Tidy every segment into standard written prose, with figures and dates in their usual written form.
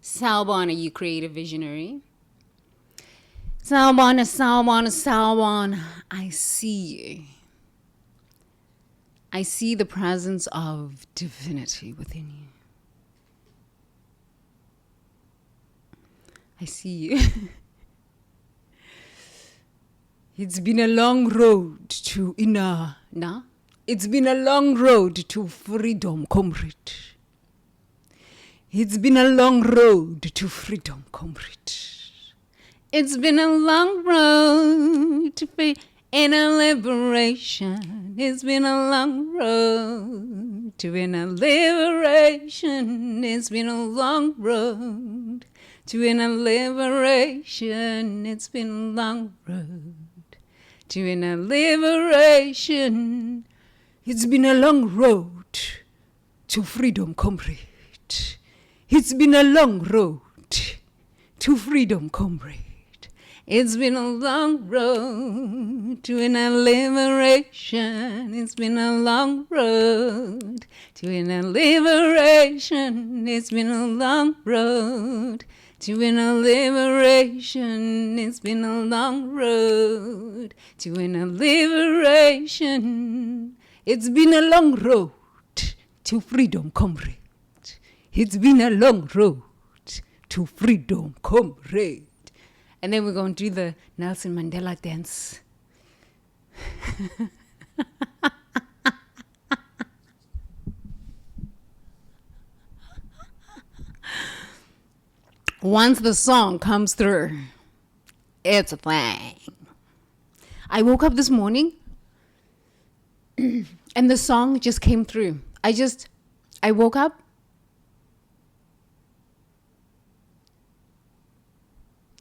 Sawubona, you creative visionary. Sawubona, Sawubona, Sawubona. I see you. I see the presence of divinity within you. I see you. It's been a long road to inner, nah? It's been a long road to freedom, comrade. It's been a long road to freedom, comrade. It's been a long road to inner liberation. It's been a long road to inner liberation. It's been a long road to inner liberation. It's been a long road to inner liberation. It's been a long road to freedom, comrade. It's been a long road to freedom, comrade. It's been a long road to inner liberation. It's been a long road to inner liberation. It's been a long road to inner liberation. It's been a long road to inner liberation. It's been a long road to freedom, comrade. It's been a long road to freedom, comrade. And then we're going to do the Nelson Mandela dance. Once the song comes through, it's a thing. I woke up this morning and the song just came through. I woke up.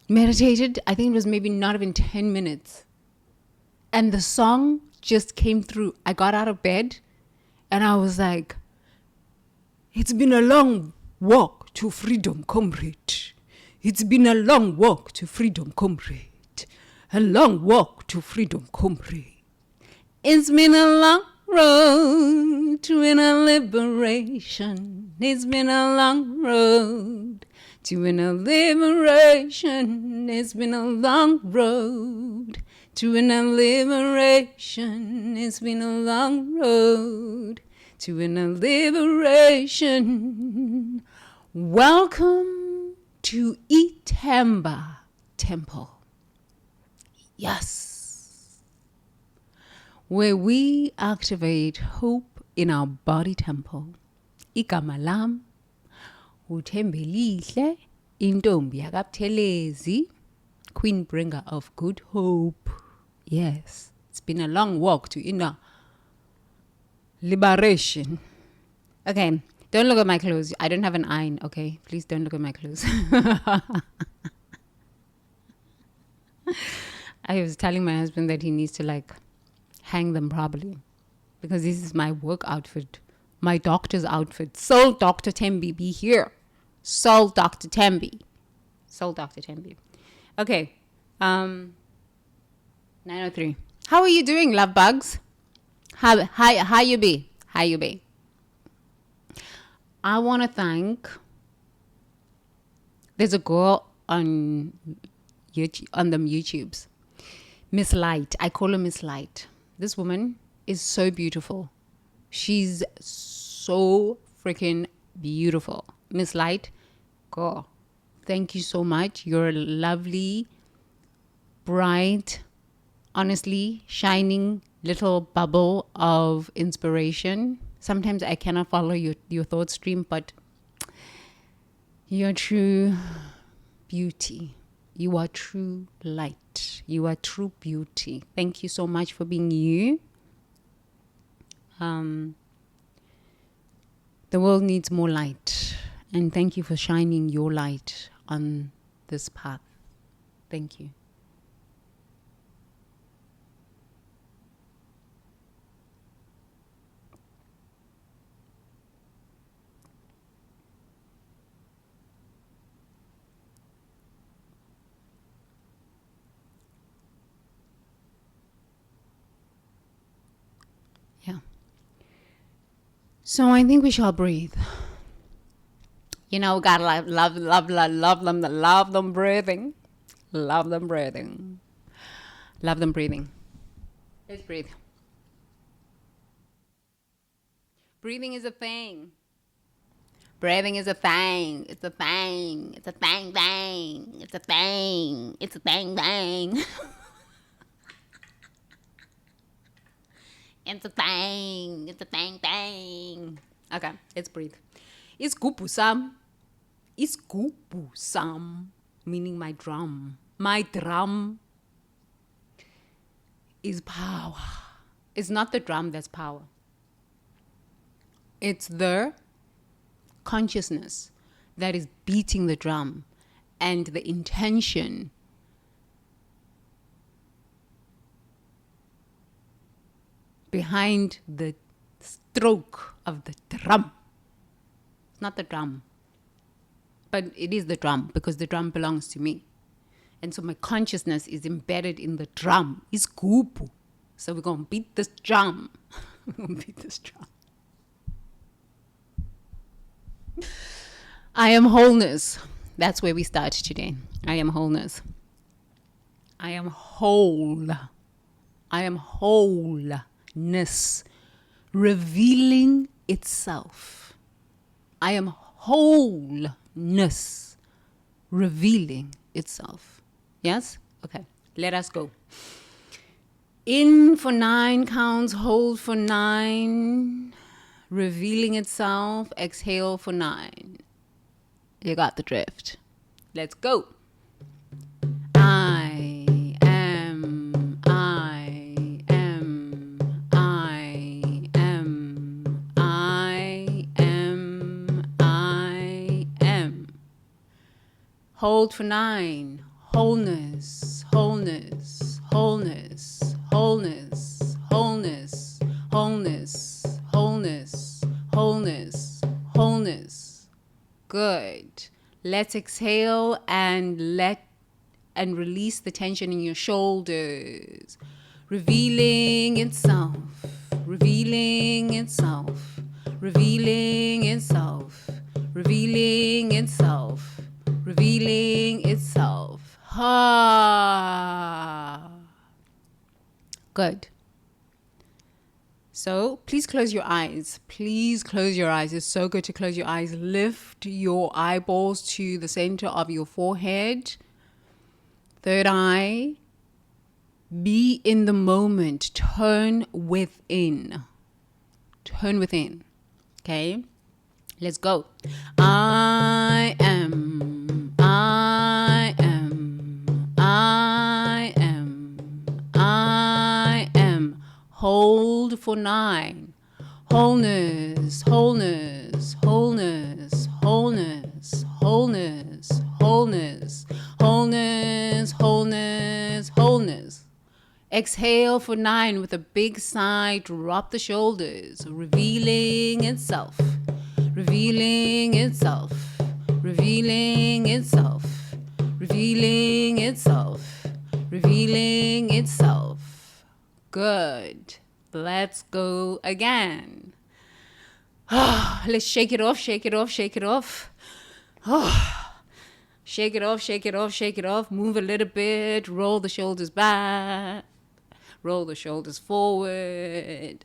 Meditated, I think it was maybe not even 10 minutes. And the song just came through. I got out of bed and I was like, it's been a long walk to freedom, comrade. It's been a long walk to freedom, comrade. A long walk to freedom, comrade. It's been a long road to inner liberation. It's been a long road to inner liberation. It's been a long road to inner liberation. It's been a long road to inner liberation. Welcome to Itamba Temple. Yes. Where we activate hope in our body temple. Igama lam uThembelihle, intombi yakabuthelezi, queen bringer of good hope. Yes, it's been a long walk to inner liberation. Okay, don't look at my clothes. I don't have an iron, okay? Please don't look at my clothes. I was telling my husband that he needs to hang them properly because this is my work outfit, my doctor's outfit. Soul Dr. Tembi, be here. Soul Dr. Tembi. Soul Dr. Tembi. Okay. 9:03. How are you doing, love bugs? How you be? How you be? I want to thank. There's a girl on YouTube, on them YouTubes. Miss Light. I call her Miss Light. This woman is so beautiful. She's so freaking beautiful. Miss Light, girl, thank you so much. You're a lovely, bright, honestly, shining little bubble of inspiration. Sometimes I cannot follow your thought stream, but you're true beauty. You are true light. You are true beauty. Thank you so much for being you. The world needs more light. And thank you for shining your light on this path. Thank you. Yeah. So I think we shall breathe. Gotta love them breathing. Love them breathing. Love them breathing. Let's breathe. Breathing is a thing. Breathing is a thing. It's a thing. It's a thing, thing. It's a thing. It's a thing, thing. It's a thing. It's a thing, thing. Okay, let's breathe. Iskupusam. Iskupusam. Meaning my drum. My drum is power. It's not the drum that's power. It's the consciousness that is beating the drum and the intention behind the stroke of the drum. It's not the drum, but it is the drum because the drum belongs to me. And so my consciousness is embedded in the drum. It's kupu. So we're going to beat this drum. We're going to beat this drum. I am wholeness. That's where we start today. I am wholeness. I am whole. I am wholeness. Revealing itself. I am wholeness. Revealing itself. Yes? Okay. Let us go. In for 9 counts. Hold for 9. Revealing itself. Exhale for 9. You got the drift. Let's go. I am. I am. I am. I am. I am. Hold for 9. Wholeness. Wholeness. Wholeness. Wholeness. Wholeness. Wholeness. Wholeness. Wholeness. Wholeness. Good. Let's exhale and release the tension in your shoulders. Revealing itself. Revealing itself. Revealing itself. Revealing itself. Revealing itself. Good. So please close your eyes. Please close your eyes. It's so good to close your eyes. Lift your eyeballs to the center of your forehead. Third eye. Be in the moment. Turn within. Turn within. Okay? Let's go. I am. I am. I am. I am. Hold for 9. Wholeness, wholeness, wholeness, wholeness, wholeness, wholeness, wholeness, wholeness, wholeness. Exhale for 9 with a big sigh. Drop the shoulders. Revealing itself. Revealing itself. Revealing itself. Revealing itself. Revealing itself. Good. Let's go again. Let's shake it off, shake it off, shake it off. Shake it off, shake it off, shake it off. Move a little bit. Roll the shoulders back. Roll the shoulders forward.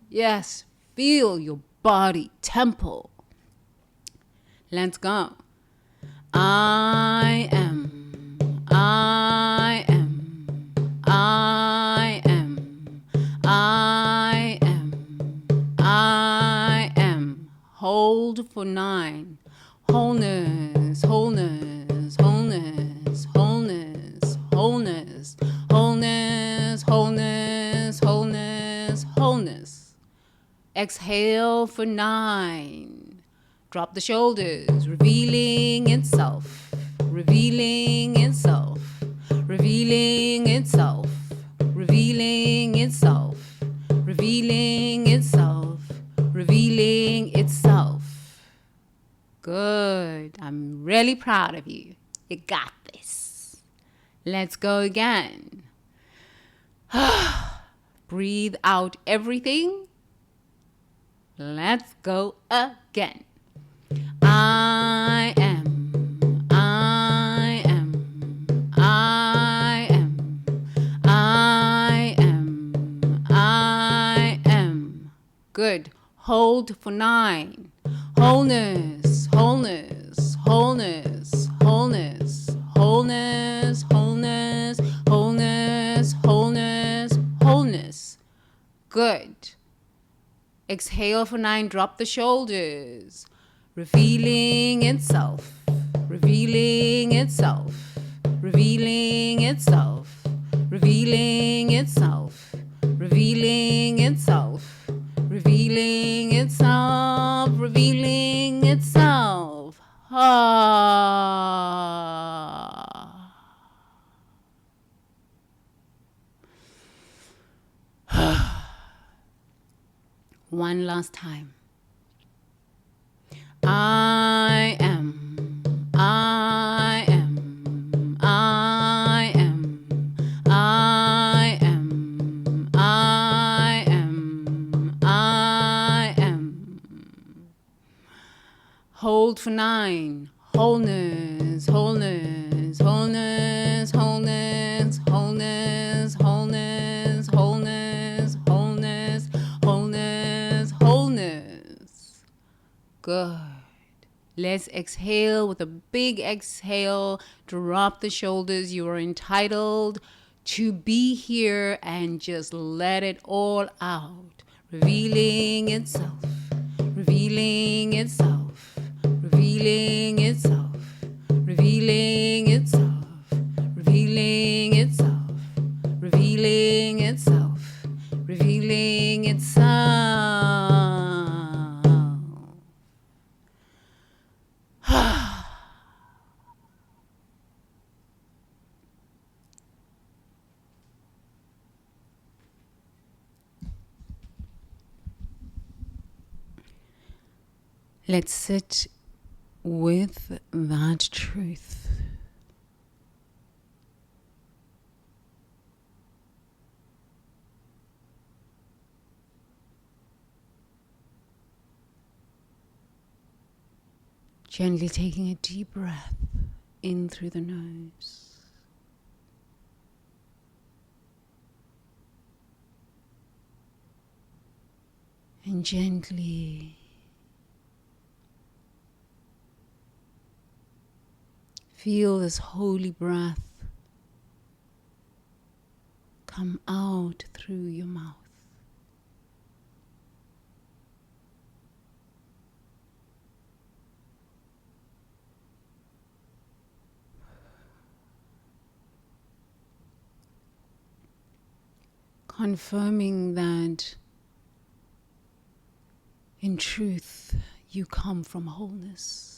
Yes. Feel your body, temple. Let's go. I am. I am. I am. I am. I am. Hold for 9. Wholeness, wholeness, wholeness, wholeness, wholeness, wholeness, wholeness, wholeness, wholeness. Exhale for 9. Drop the shoulders, revealing itself, revealing itself, revealing itself, revealing itself, revealing itself, revealing itself. Good. I'm really proud of you. You got this. Let's go again. Breathe out everything. Let's go again. I am. I am. I am. I am. I am. Good. Hold for 9. Wholeness, wholeness, wholeness, wholeness, wholeness, wholeness, wholeness, wholeness, wholeness. Good. Exhale for 9. Drop the shoulders. Revealing itself. Revealing itself. Revealing itself. Revealing itself. Revealing itself. Revealing itself. Revealing itself. One last time. I am. I am. I am. I am. I am. I am. Hold for 9. Wholeness, wholeness, wholeness, wholeness, wholeness, wholeness, wholeness, wholeness, wholeness, wholeness. Good. Let's exhale with a big exhale. Drop the shoulders. You are entitled to be here and just let it all out. Revealing itself. Revealing itself. Revealing itself. Revealing itself. Revealing itself. Revealing itself. Revealing itself. Let's sit with that truth. Gently taking a deep breath in through the nose. And gently feel this holy breath come out through your mouth. Confirming that in truth you come from wholeness.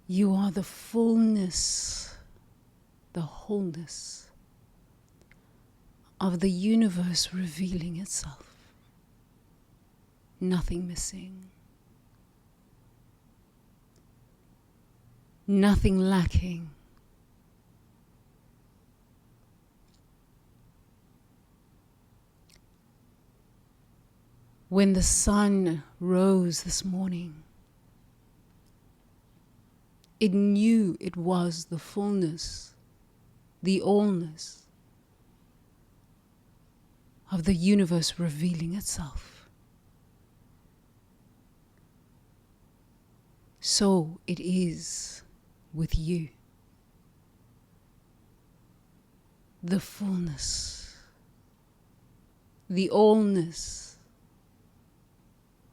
You are the fullness, the wholeness of the universe revealing itself. Nothing missing. Nothing lacking. When the sun rose this morning, it knew it was the fullness, the allness of the universe revealing itself. So it is with you. The fullness, the allness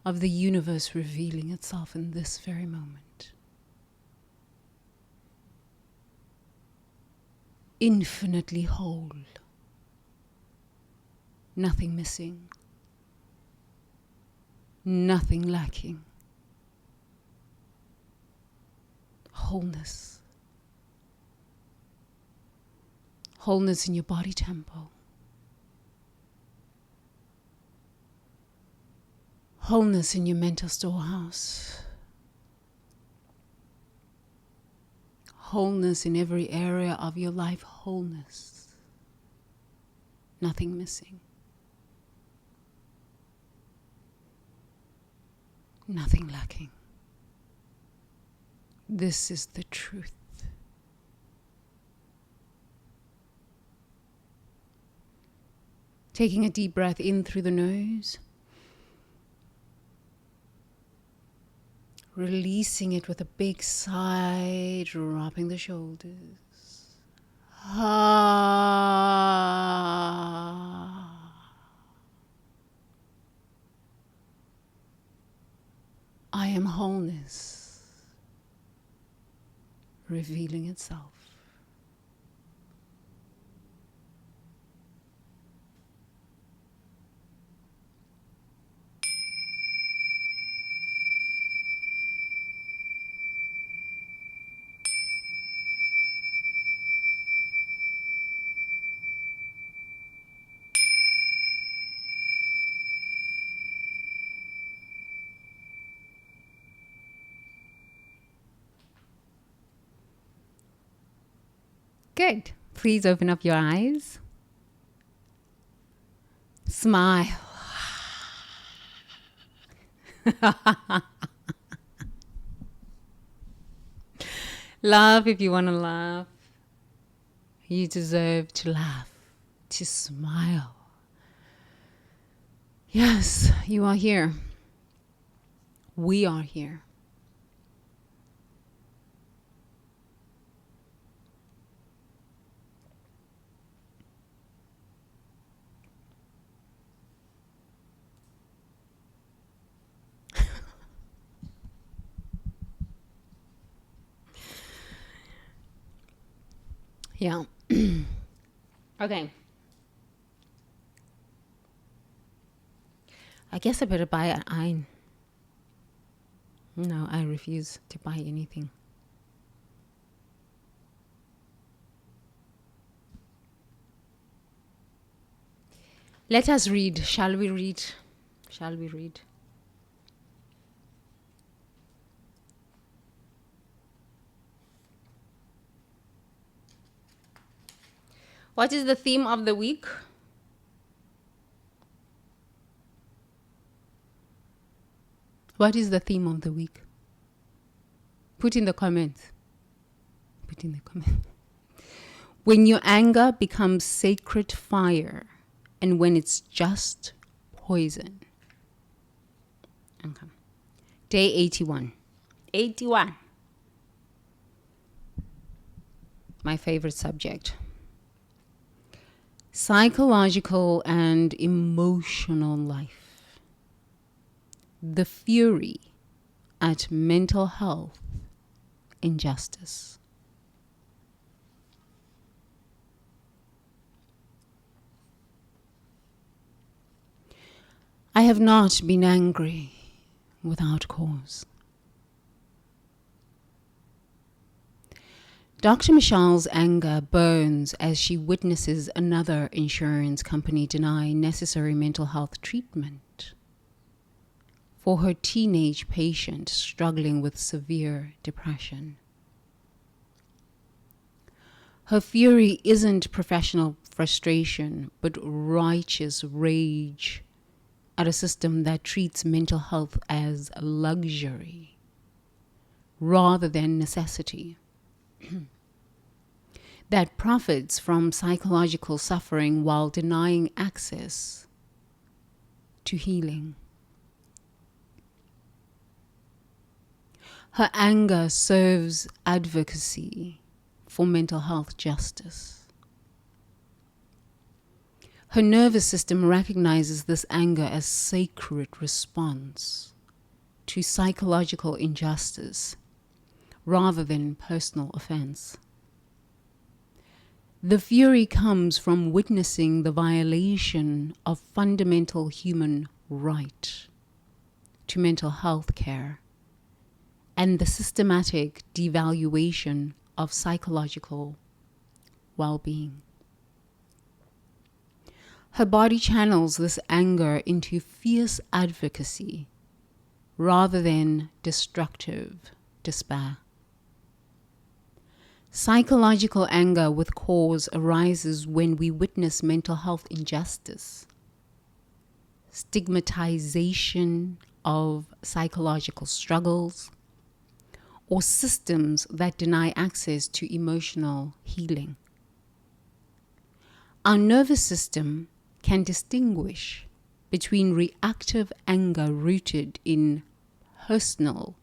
of the universe revealing itself in this very moment. Infinitely whole, nothing missing, nothing lacking, wholeness. Wholeness in your body tempo. Wholeness in your mental storehouse. Wholeness in every area of your life. Wholeness. Nothing missing. nothing lacking. This is the truth. Taking a deep breath in through the nose. Releasing it with a big sigh, dropping the shoulders. I am wholeness, revealing itself. Good. Please open up your eyes. Smile. Laugh if you want to laugh. You deserve to laugh, to smile. Yes, you are here. We are here. Yeah. Okay. I guess I better buy an iron. No, I refuse to buy anything. Let us read. Shall we read? Shall we read? What is the theme of the week? What is the theme of the week? Put in the comments. Put in the comments. When your anger becomes sacred fire and when it's just poison. Okay. Day 81. 81. My favorite subject. Psychological and emotional life. The fury at mental health injustice. I have not been angry without cause. Dr. Michelle's anger burns as she witnesses another insurance company deny necessary mental health treatment for her teenage patient struggling with severe depression. Her fury isn't professional frustration, but righteous rage at a system that treats mental health as a luxury rather than necessity. That profits from psychological suffering while denying access to healing. Her anger serves advocacy for mental health justice. Her nervous system recognizes this anger as sacred response to psychological injustice rather than personal offense. The fury comes from witnessing the violation of fundamental human right to mental health care and the systematic devaluation of psychological well-being. Her body channels this anger into fierce advocacy rather than destructive despair. Psychological anger with cause arises when we witness mental health injustice, stigmatization of psychological struggles, or systems that deny access to emotional healing. Our nervous system can distinguish between reactive anger rooted in personal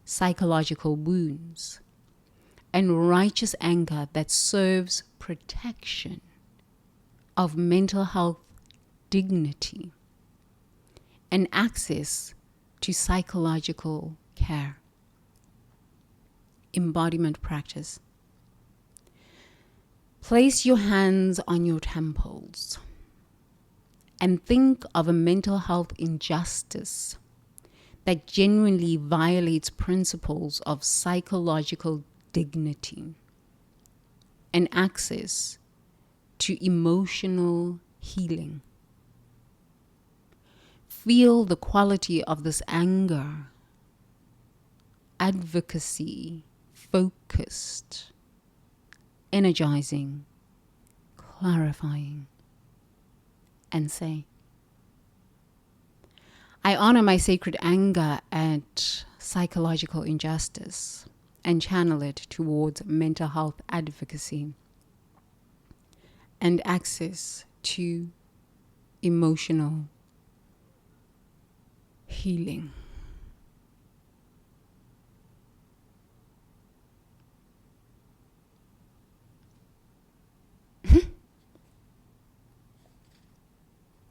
psychological wounds and righteous anger that serves protection of mental health dignity and access to psychological care. Embodiment practice. Place your hands on your temples and think of a mental health injustice that genuinely violates principles of psychological dignity and access to emotional healing. Feel the quality of this anger, advocacy, focused, energizing, clarifying, and say, I honor my sacred anger at psychological injustice and channel it towards mental health advocacy and access to emotional healing.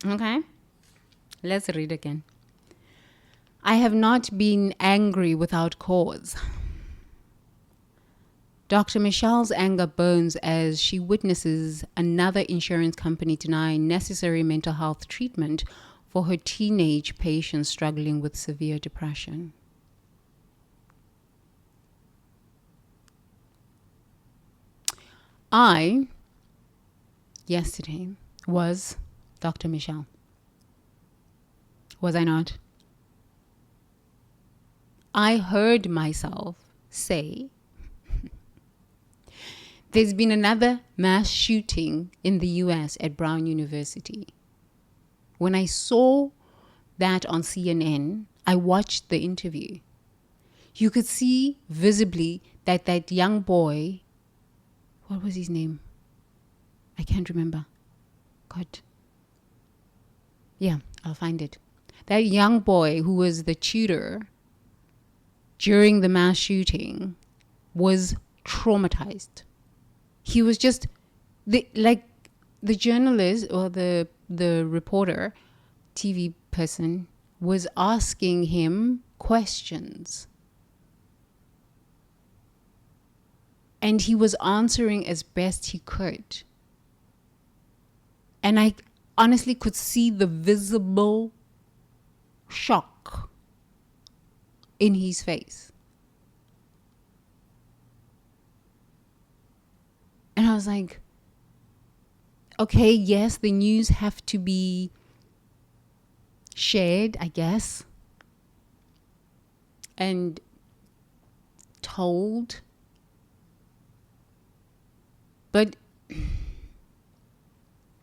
Okay, let's read again. I have not been angry without cause. Dr. Michelle's anger burns as she witnesses another insurance company deny necessary mental health treatment for her teenage patient struggling with severe depression. I, yesterday, was Dr. Michelle. Was I not? I heard myself say, there's been another mass shooting in the US at Brown University. When I saw that on CNN, I watched the interview. You could see visibly that that young boy, what was his name? I can't remember. God. Yeah, I'll find it. That young boy who was the tutor during the mass shooting was traumatized. He was just the journalist or the reporter, TV person, was asking him questions. And he was answering as best he could. And I honestly could see the visible shock in his face. And I was like, okay, yes, the news have to be shared, I guess, and told. But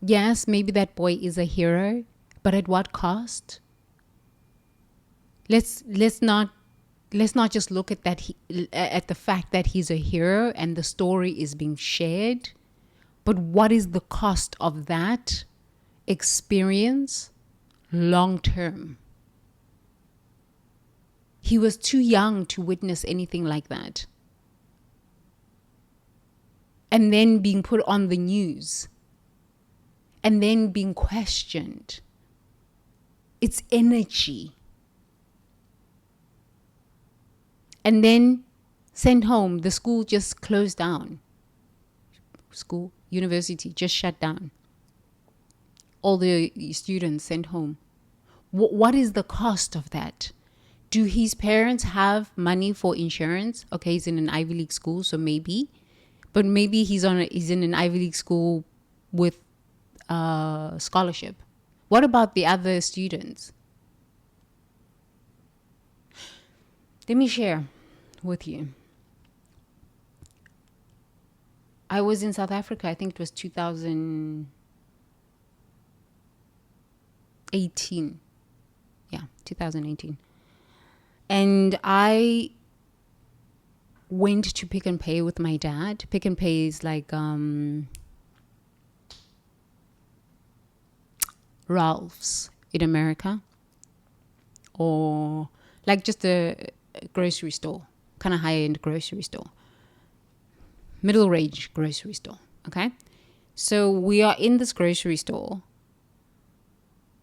yes, maybe that boy is a hero, but at what cost? Let's not just look at that at the fact that he's a hero and the story is being shared, but what is the cost of that experience long term? He was too young to witness anything like that. And then being put on the news. And then being questioned. It's energy. And then sent home. The school just closed down. School, university just shut down. All the students sent home. What is the cost of that? Do his parents have money for insurance? Okay, he's in an Ivy League school, so maybe. But maybe he's in an Ivy League school with scholarship. What about the other students? Let me share with you. I was in South Africa, I think it was 2018. Yeah, 2018. And I went to Pick and Pay with my dad. Pick and Pay is like Ralph's in America, or like just a grocery store, kind of high-end grocery store, middle range grocery store. Okay, so we are in this grocery store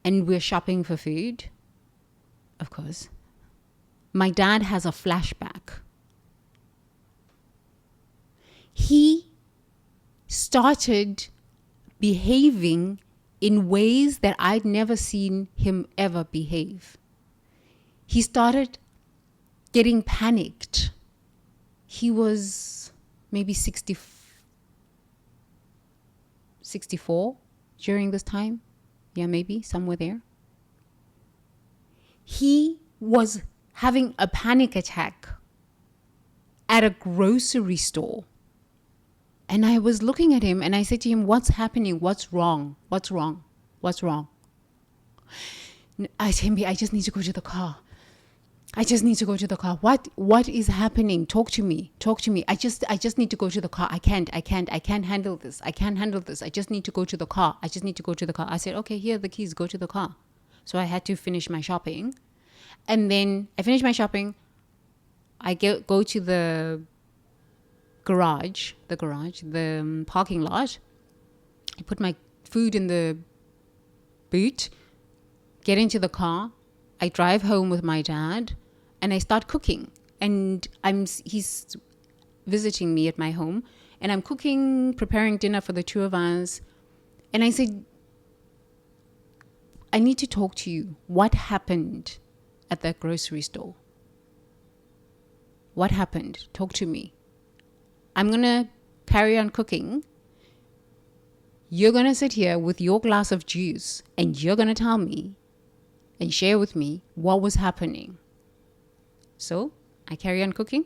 and we're shopping for food, of course. My dad has a flashback. He started behaving in ways that I'd never seen him ever behave. He started getting panicked. He was maybe 64 during this time. Yeah, maybe somewhere there. He was having a panic attack at a grocery store. And I was looking at him and I said to him, what's happening? What's wrong? What's wrong? What's wrong? I said, I just need to go to the car. I just need to go to the car. What is happening? Talk to me. I just need to go to the car. I can't handle this. I just need to go to the car. I said, okay, here are the keys. Go to the car. So I had to finish my shopping. And then I finished my shopping. I go to the parking lot. I put my food in the boot, get into the car. I drive home with my dad and I start cooking. And he's visiting me at my home and I'm cooking, preparing dinner for the two of us. And I said, I need to talk to you. What happened at that grocery store? What happened? Talk to me. I'm going to carry on cooking. You're going to sit here with your glass of juice and you're going to tell me and share with me what was happening. So I carry on cooking.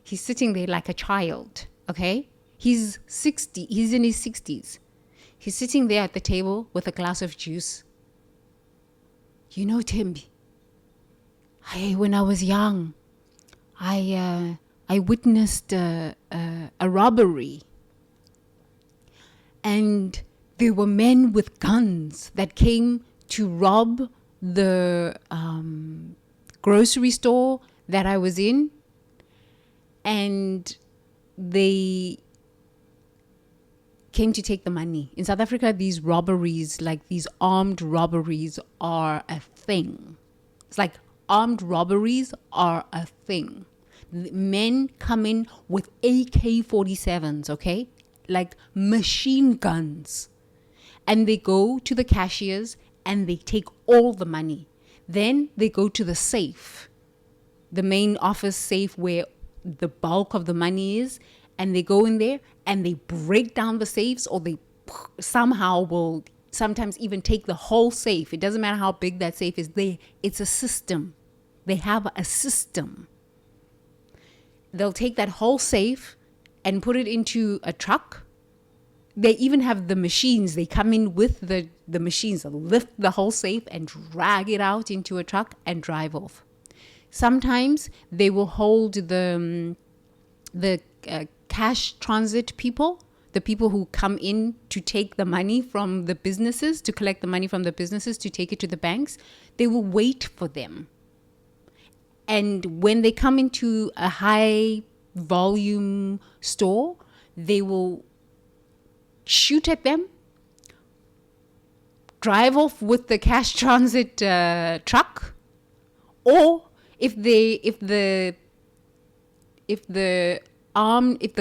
He's sitting there like a child, okay? He's in his 60s. He's sitting there at the table with a glass of juice. You know, Tim, when I was young, I witnessed a robbery. And there were men with guns that came to rob the grocery store that I was in. And they came to take the money. In South Africa, these robberies, like these armed robberies, are a thing. It's like armed robberies are a thing. Men come in with AK-47s, okay? Like machine guns. And they go to the cashiers and they take all the money. Then they go to the safe, the main office safe where the bulk of the money is. And they go in there and they break down the safes, or they somehow will sometimes even take the whole safe. It doesn't matter how big that safe is. It's a system. They have a system. They'll take that whole safe and put it into a truck. They even have the machines. They come in with the machines. They'll lift the whole safe and drag it out into a truck and drive off. Sometimes they will hold the cash transit people, the people who come in to take the money from the businesses, to collect the money from the businesses, to take it to the banks. They will wait for them. And when they come into a high volume store, they will shoot at them, drive off with the cash transit truck, or if the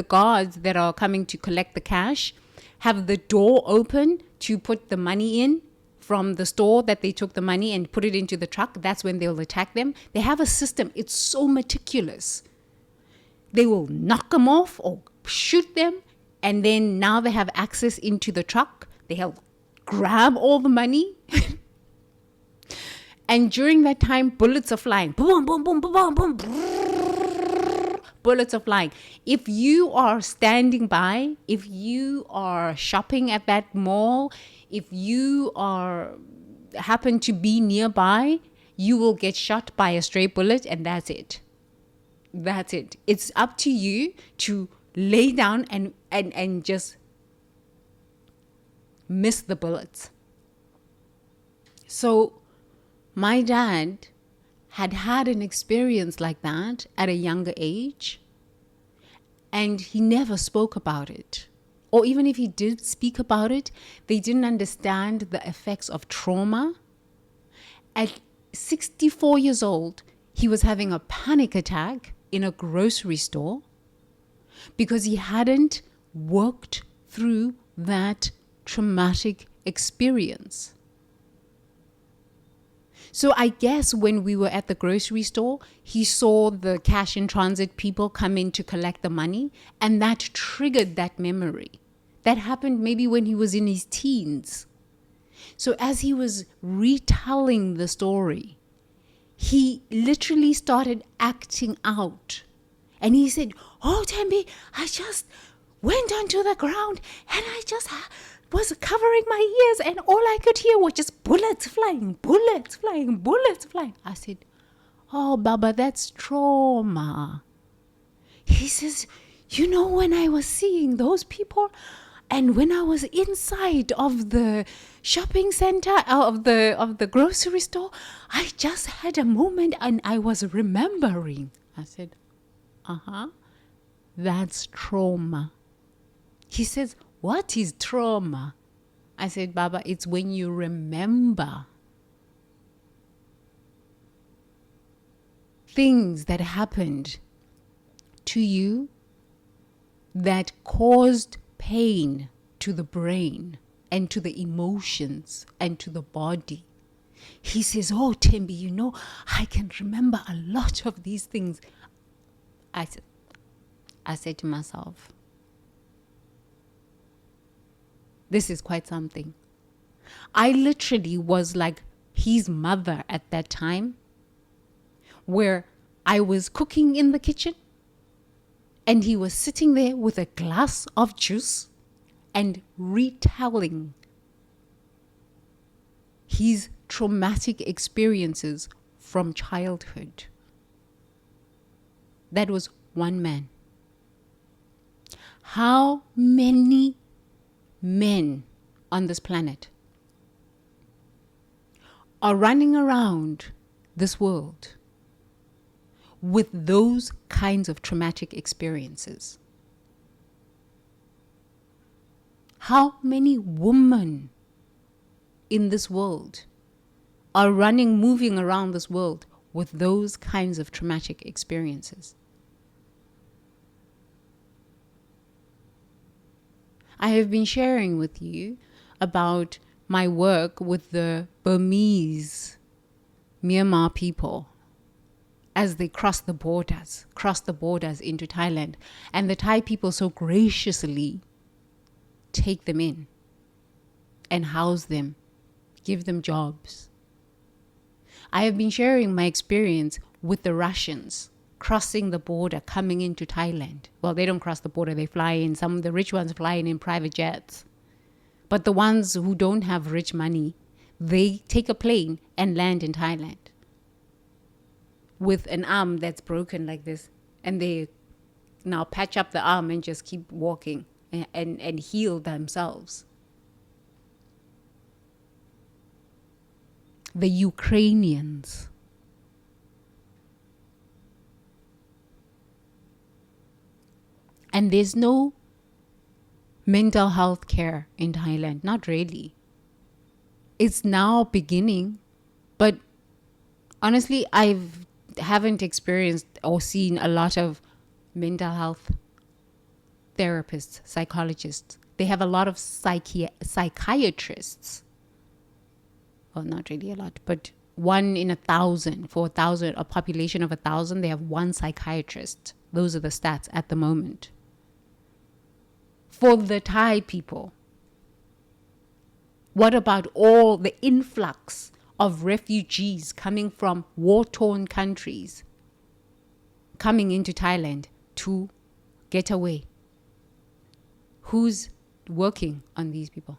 guards that are coming to collect the cash have the door open to put the money in from the store that they took the money and put it into the truck, that's when they'll attack them. They have a system. It's so meticulous. They will knock them off or shoot them, and then now they have access into the truck. They'll grab all the money. And during that time, bullets are flying. Boom, boom, boom, boom, boom, boom. Bullets are flying. If you are standing by, if you are shopping at that mall, if you are happen to be nearby, you will get shot by a stray bullet, and that's it. That's it. It's up to you to lay down and just miss the bullets. So my dad had an experience like that at a younger age, and he never spoke about it. Or even if he did speak about it, they didn't understand the effects of trauma. At 64 years old, he was having a panic attack in a grocery store because he hadn't worked through that traumatic experience. So I guess when we were at the grocery store, he saw the cash in transit people come in to collect the money, and that triggered that memory. That happened maybe when he was in his teens. So as he was retelling the story, he literally started acting out. And he said, "Oh, Tembi, I just went onto the ground and I just was covering my ears, and all I could hear was just bullets flying, bullets flying, bullets flying." I said, "Oh, Baba, that's trauma." He says, "You know, when I was seeing those people, and when I was inside of the shopping center, of the grocery store, I just had a moment and I was remembering." I said, "That's trauma." He says, "What is trauma?" I said, "Baba, it's when you remember things that happened to you that caused pain to the brain and to the emotions and to the body." He says, "Oh, Tembi, you know, I can remember a lot of these things." I said to myself, this is quite something. I literally was like his mother at that time, where I was cooking in the kitchen and he was sitting there with a glass of juice and retelling his traumatic experiences from childhood. That was one man. How many men on this planet are running around this world with those kinds of traumatic experiences? How many women in this world are moving around this world with those kinds of traumatic experiences? I have been sharing with you about my work with the Burmese Myanmar people as they cross the borders into Thailand. And the Thai people so graciously take them in and house them, give them jobs. I have been sharing my experience with the Russians crossing the border, coming into Thailand. Well, they don't cross the border, they fly in. Some of the rich ones fly in private jets. But the ones who don't have rich money, they take a plane and land in Thailand with an arm that's broken like this. And they now patch up the arm and just keep walking and heal themselves. The Ukrainians. And there's no mental health care in Thailand. Not really. It's now beginning. But honestly, I haven't experienced or seen a lot of mental health therapists, psychologists. They have a lot of psychiatrists. Well, not really a lot, but 1 in 1,000. For a population of 1,000, they have 1 psychiatrist. Those are the stats at the moment. For the Thai people, what about all the influx of refugees coming from war-torn countries, coming into Thailand to get away? Who's working on these people?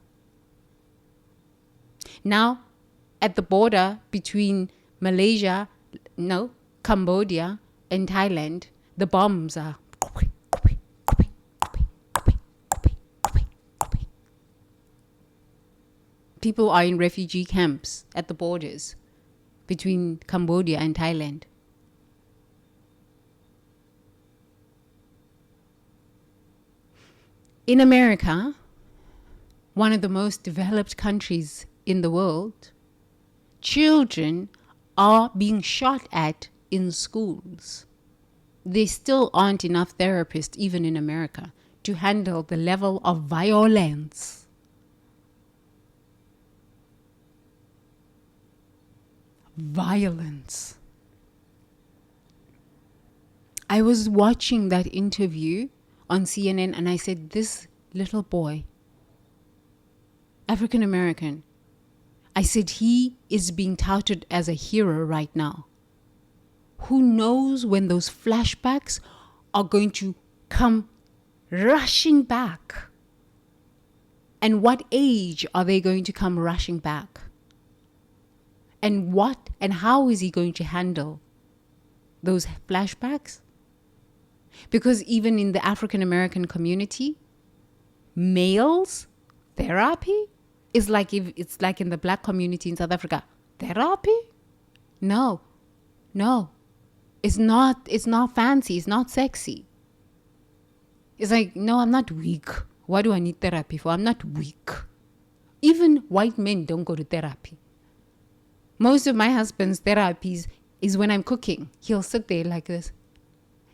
Now, at the border between Cambodia and Thailand, the bombs are. People are in refugee camps at the borders between Cambodia and Thailand. In America, one of the most developed countries in the world, children are being shot at in schools. There still aren't enough therapists, even in America, to handle the level of violence. I was watching that interview on CNN and I said, this little boy, African American, I said, he is being touted as a hero right now. Who knows when those flashbacks are going to come rushing back? And what age are they going to come rushing back? And what and how is he going to handle those flashbacks? Because even in the African American community, males therapy is like if it's like in the black community in South Africa. Therapy? No. It's not fancy, it's not sexy. It's like, no, I'm not weak. What do I need therapy for? I'm not weak. Even white men don't go to therapy. Most of my husband's therapies is when I'm cooking. He'll sit there like this.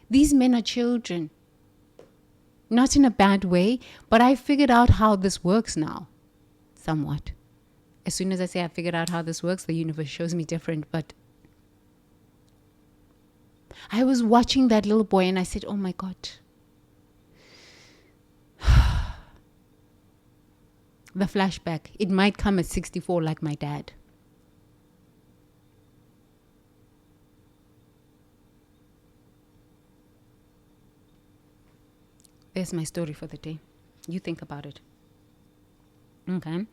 These men are children. Not in a bad way, but I figured out how this works now. Somewhat. As soon as I say I figured out how this works, the universe shows me different. But I was watching that little boy and I said, oh my God. The flashback. It might come at 64 like my dad. There's my story for the day. You think about it. Okay.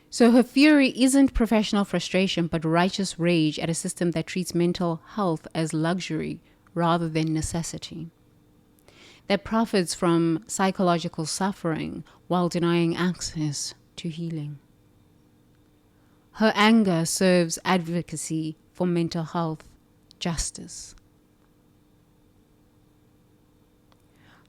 So her fury isn't professional frustration, but righteous rage at a system that treats mental health as luxury rather than necessity. That profits from psychological suffering while denying access to healing. Her anger serves advocacy for mental health justice.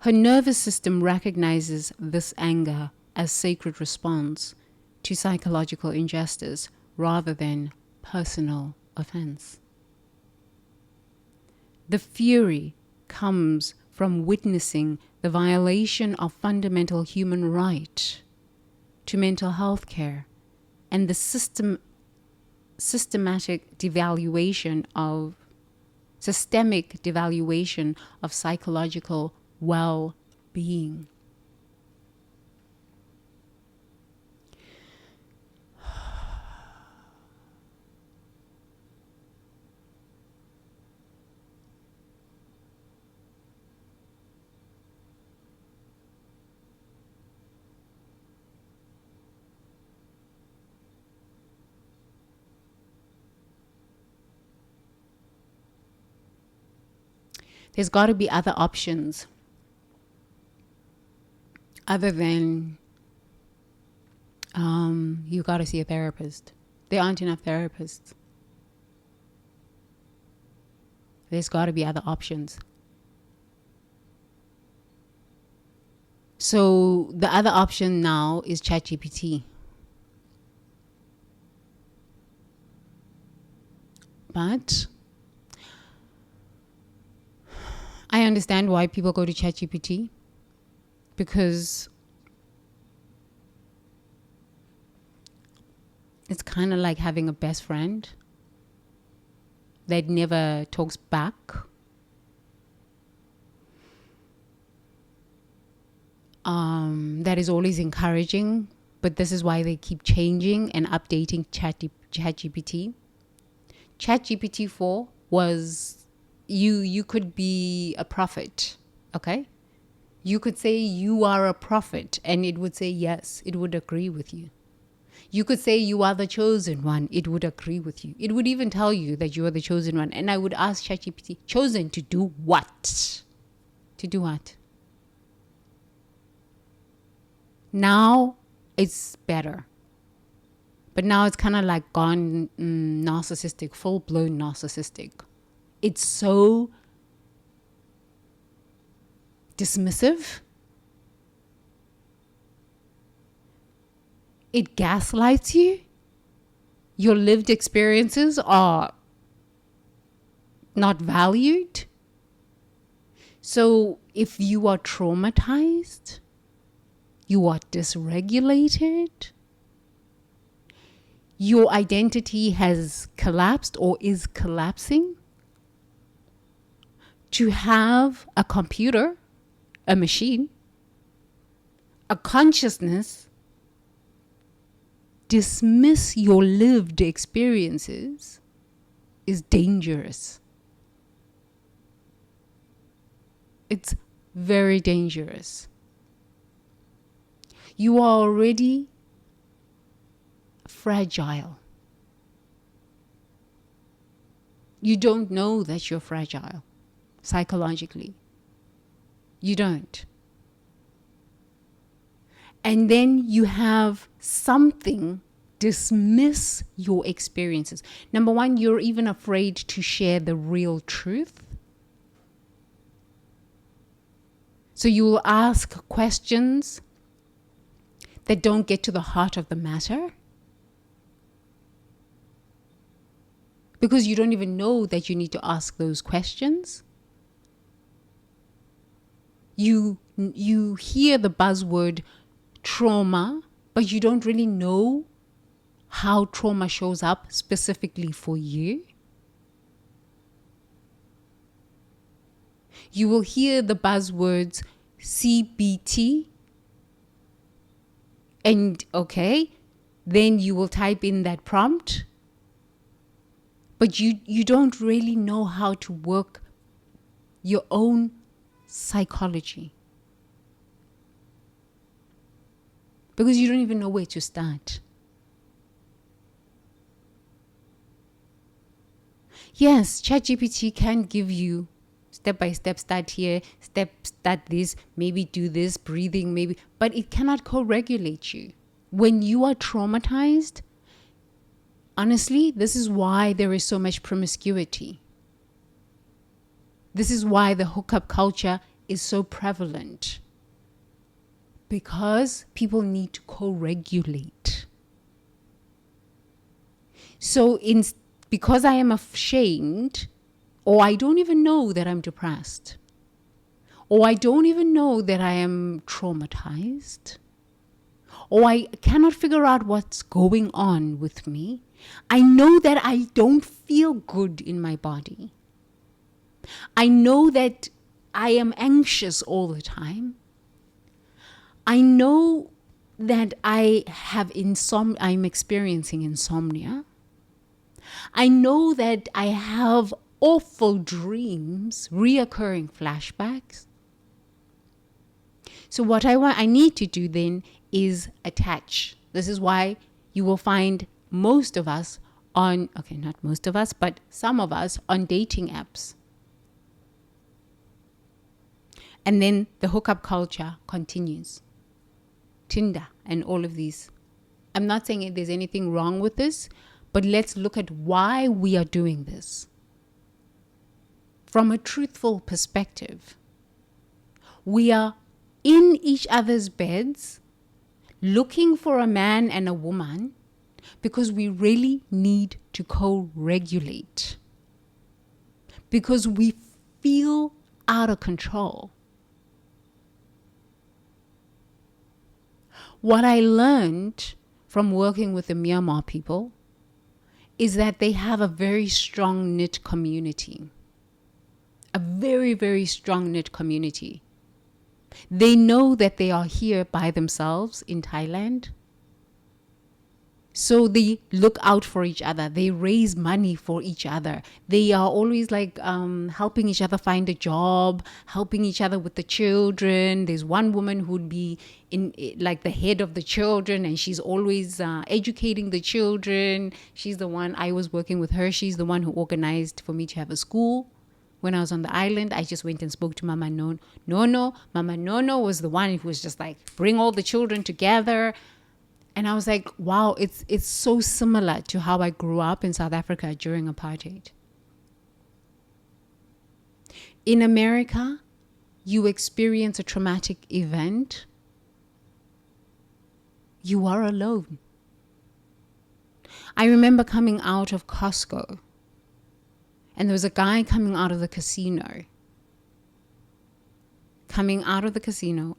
Her nervous system recognizes this anger as sacred response to psychological injustice rather than personal offense. The fury comes from witnessing the violation of fundamental human right to mental health care and the systemic devaluation of psychological well-being. There's got to be other options other than you got to see a therapist. There aren't enough therapists. There's got to be other options. So the other option now is ChatGPT. But I understand why people go to ChatGPT, because it's kind of like having a best friend that never talks back. That is always encouraging, but this is why they keep changing and updating ChatGPT. ChatGPT 4 was you could be a prophet, okay? You could say you are a prophet and it would say yes, it would agree with you. You could say you are the chosen one. It would agree with you. It would even tell you that you are the chosen one. And I would ask ChatGPT, chosen to do what? To do what? Now it's better. But now it's kind of like gone narcissistic, full-blown narcissistic. It's so dismissive. It gaslights you. Your lived experiences are not valued. So if you are traumatized, you are dysregulated, your identity has collapsed or is collapsing, to have a computer, a machine, a consciousness dismiss your lived experiences is dangerous. It's very dangerous. You are already fragile. You don't know that you're fragile psychologically. You don't. And then you have something dismiss your experiences. Number one, you're even afraid to share the real truth. So you will ask questions that don't get to the heart of the matter, because you don't even know that you need to ask those questions. You hear the buzzword trauma, but you don't really know how trauma shows up specifically for you. You will hear the buzzwords CBT, and okay, then you will type in that prompt, but you don't really know how to work your own psychology, because you don't even know where to start. Yes, ChatGPT can give you step by step, start here, start this, maybe do this, breathing, maybe, but it cannot co-regulate you. When you are traumatized, honestly, this is why there is so much promiscuity. This is why the hookup culture is so prevalent. Because people need to co-regulate. So because I am ashamed, or I don't even know that I'm depressed, or I don't even know that I am traumatized, or I cannot figure out what's going on with me, I know that I don't feel good in my body. I know that I am anxious all the time. I know that I'm experiencing insomnia. I know that I have awful dreams, reoccurring flashbacks. So what I need to do then is attach. This is why you will find most of us not most of us, but some of us on dating apps. And then the hookup culture continues. Tinder and all of these. I'm not saying there's anything wrong with this, but let's look at why we are doing this. From a truthful perspective, we are in each other's beds looking for a man and a woman because we really need to co-regulate. Because we feel out of control. What I learned from working with the Myanmar people is that they have a very strong knit community. A very, very strong knit community. They know that they are here by themselves in Thailand. So they look out for each other. They raise money for each other. They are always like helping each other find a job, helping each other with the children. There's one woman who'd be in like the head of the children, and she's always educating the children. She's the one, I was working with her. She's the one who organized for me to have a school. When I was on the island, I just went and spoke to Mama Nono. Mama Nono was the one who was just like, bring all the children together. And I was like, wow, it's so similar to how I grew up in South Africa during apartheid. In America, you experience a traumatic event, you are alone. I remember coming out of Costco, and there was a guy coming out of the casino.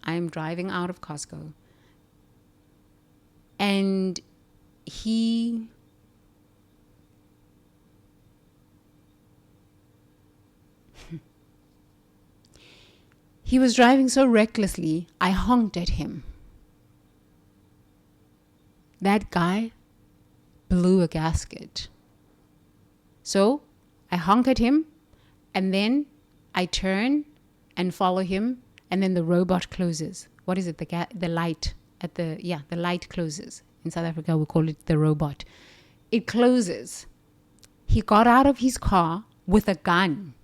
I'm driving out of Costco. And he was driving so recklessly, I honked at him. That guy blew a gasket. So I honk at him, and then I turn and follow him, and then the robot closes. What is it? The light. The light closes. In South Africa, we call it the robot. It closes. He got out of his car with a gun.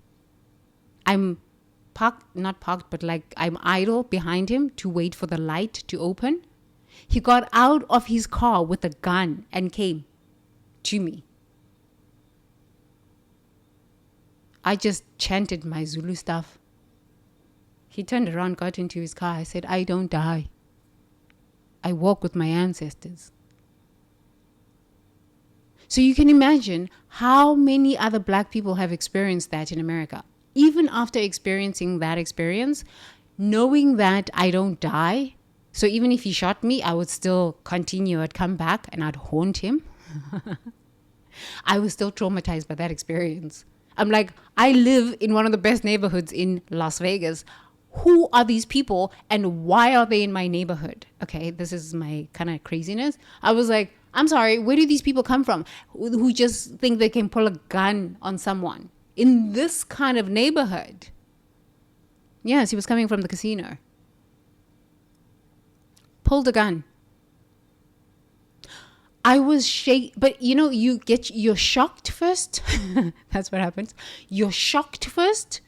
I'm not parked, but like I'm idle behind him to wait for the light to open. He got out of his car with a gun and came to me. I just chanted my Zulu stuff. He turned around, got into his car. I said, I don't die. I walk with my ancestors. So you can imagine how many other black people have experienced that in America. Even after experiencing that experience, knowing that I don't die, so even if he shot me, I would still continue. I'd come back and I'd haunt him. I was still traumatized by that experience. I'm like, I live in one of the best neighborhoods in Las Vegas. Who are these people and why are they in my neighborhood? Okay, this is my kind of craziness. I was like, I'm sorry, where do these people come from who just think they can pull a gun on someone in this kind of neighborhood? Yes, he was coming from the casino. Pulled a gun. I was but you're shocked first. That's what happens. You're shocked first.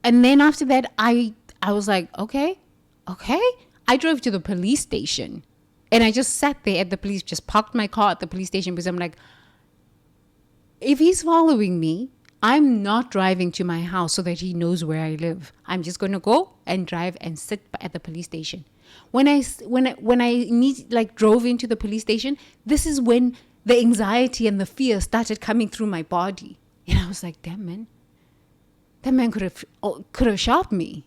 And then after that, I was like, okay. I drove to the police station and I just sat there at the police, just parked my car at the police station because I'm like, if he's following me, I'm not driving to my house so that he knows where I live. I'm just going to go and drive and sit at the police station. When I drove into the police station, this is when the anxiety and the fear started coming through my body. And I was like, damn, man. That man could have shot me.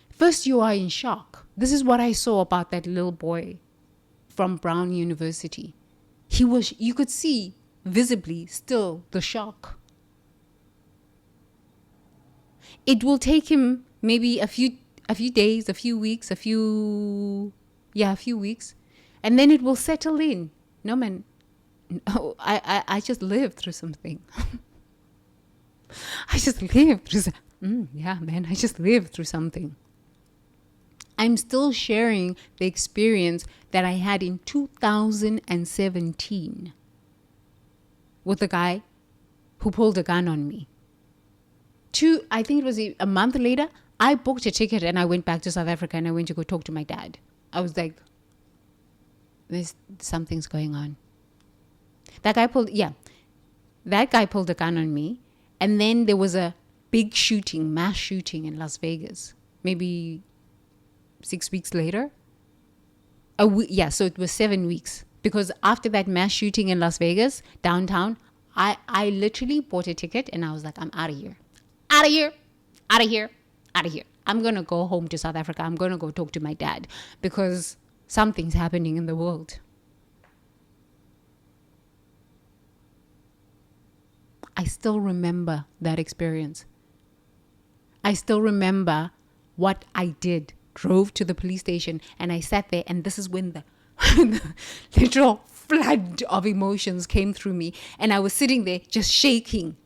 First, you are in shock. This is what I saw about that little boy from Brown University. You could see visibly still the shock. It will take him maybe a few days, a few weeks, a few weeks, and then it will settle in. No, man, no, I just lived through something. I just lived through I just lived through something. I'm still sharing the experience that I had in 2017 with a guy who pulled a gun on me. I think it was a month later, I booked a ticket and I went back to South Africa and I went to go talk to my dad. I was like, something's going on. That guy pulled a gun on me. And then there was a big mass shooting in Las Vegas, maybe 6 weeks later. So it was 7 weeks. Because after that mass shooting in Las Vegas, downtown, I literally bought a ticket and I was like, I'm out of here. Out of here. Out of here. Out of here. I'm going to go home to South Africa. I'm going to go talk to my dad because something's happening in the world. I still remember that experience. I still remember what I did. Drove to the police station and I sat there, and this is when Literal flood of emotions came through me, and I was sitting there just shaking.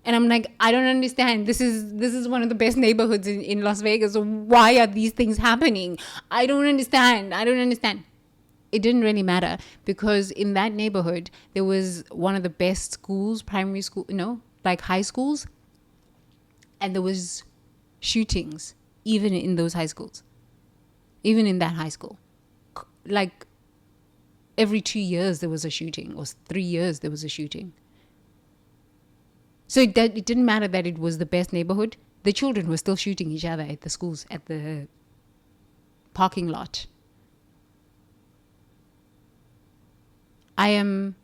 And I'm like, I don't understand. This is one of the best neighborhoods in Las Vegas. Why are these things happening? I don't understand. It didn't really matter, because in that neighborhood there was one of the best schools, primary school, like high schools, and there was shootings even in those high schools, even in that high school. Like every 2 years there was a shooting, or 3 years there was a shooting. So it didn't matter that it was the best neighborhood. The children were still shooting each other at the schools, at the parking lot. I am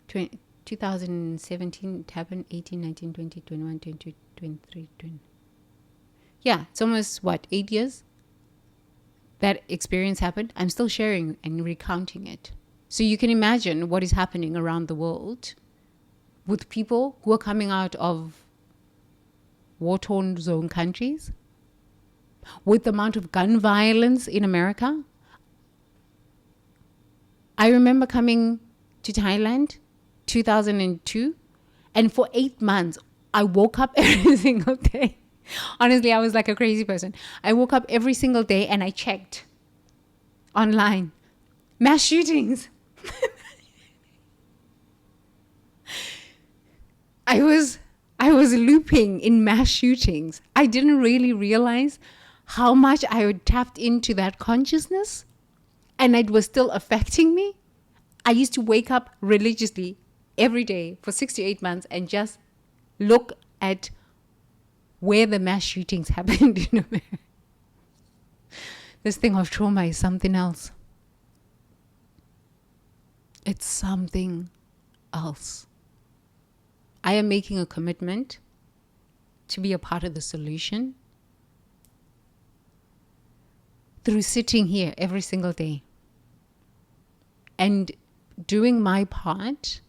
2017, it happened 18, 19, 20, 21, 22, 23, 20. Yeah, it's almost, 8 years that experience happened. I'm still sharing and recounting it. So you can imagine what is happening around the world with people who are coming out of war-torn zone countries, with the amount of gun violence in America. I remember coming to Thailand 2002, and for 8 months I woke up every single day. Honestly, I was like a crazy person. I woke up every single day and I checked online. Mass shootings. I was looping in mass shootings. I didn't really realize how much I had tapped into that consciousness, and it was still affecting me. I used to wake up religiously every day for 6 to 8 months and just look at where the mass shootings happened in America. This thing of trauma is something else. It's something else. I am making a commitment to be a part of the solution through sitting here every single day and doing my part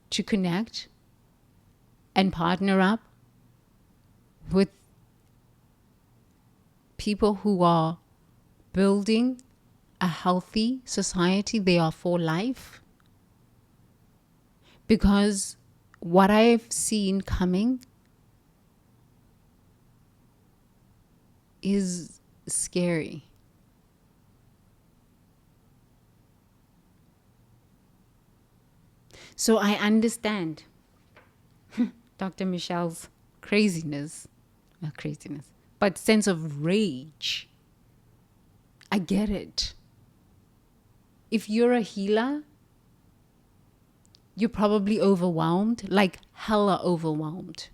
to connect and partner up with people who are building a healthy society. They are for life. Because what I've seen coming is scary. So I understand Dr. Michelle's not craziness, but sense of rage. I get it. If you're a healer, you're probably overwhelmed, like hella overwhelmed.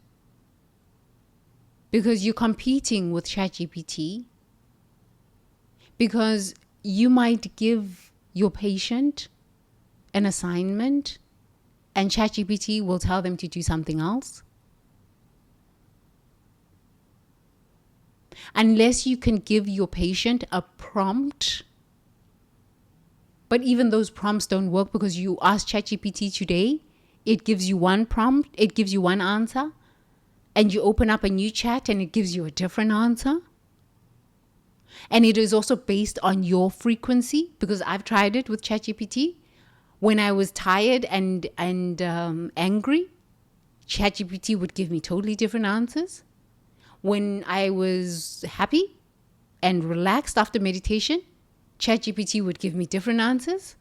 Because you're competing with ChatGPT. Because you might give your patient an assignment and ChatGPT will tell them to do something else. Unless you can give your patient a prompt. But even those prompts don't work, because you ask ChatGPT today, it gives you one prompt, it gives you one answer, and you open up a new chat and it gives you a different answer. And it is also based on your frequency, because I've tried it with ChatGPT. When I was tired and angry, ChatGPT would give me totally different answers. When I was happy and relaxed after meditation, ChatGPT would give me different answers.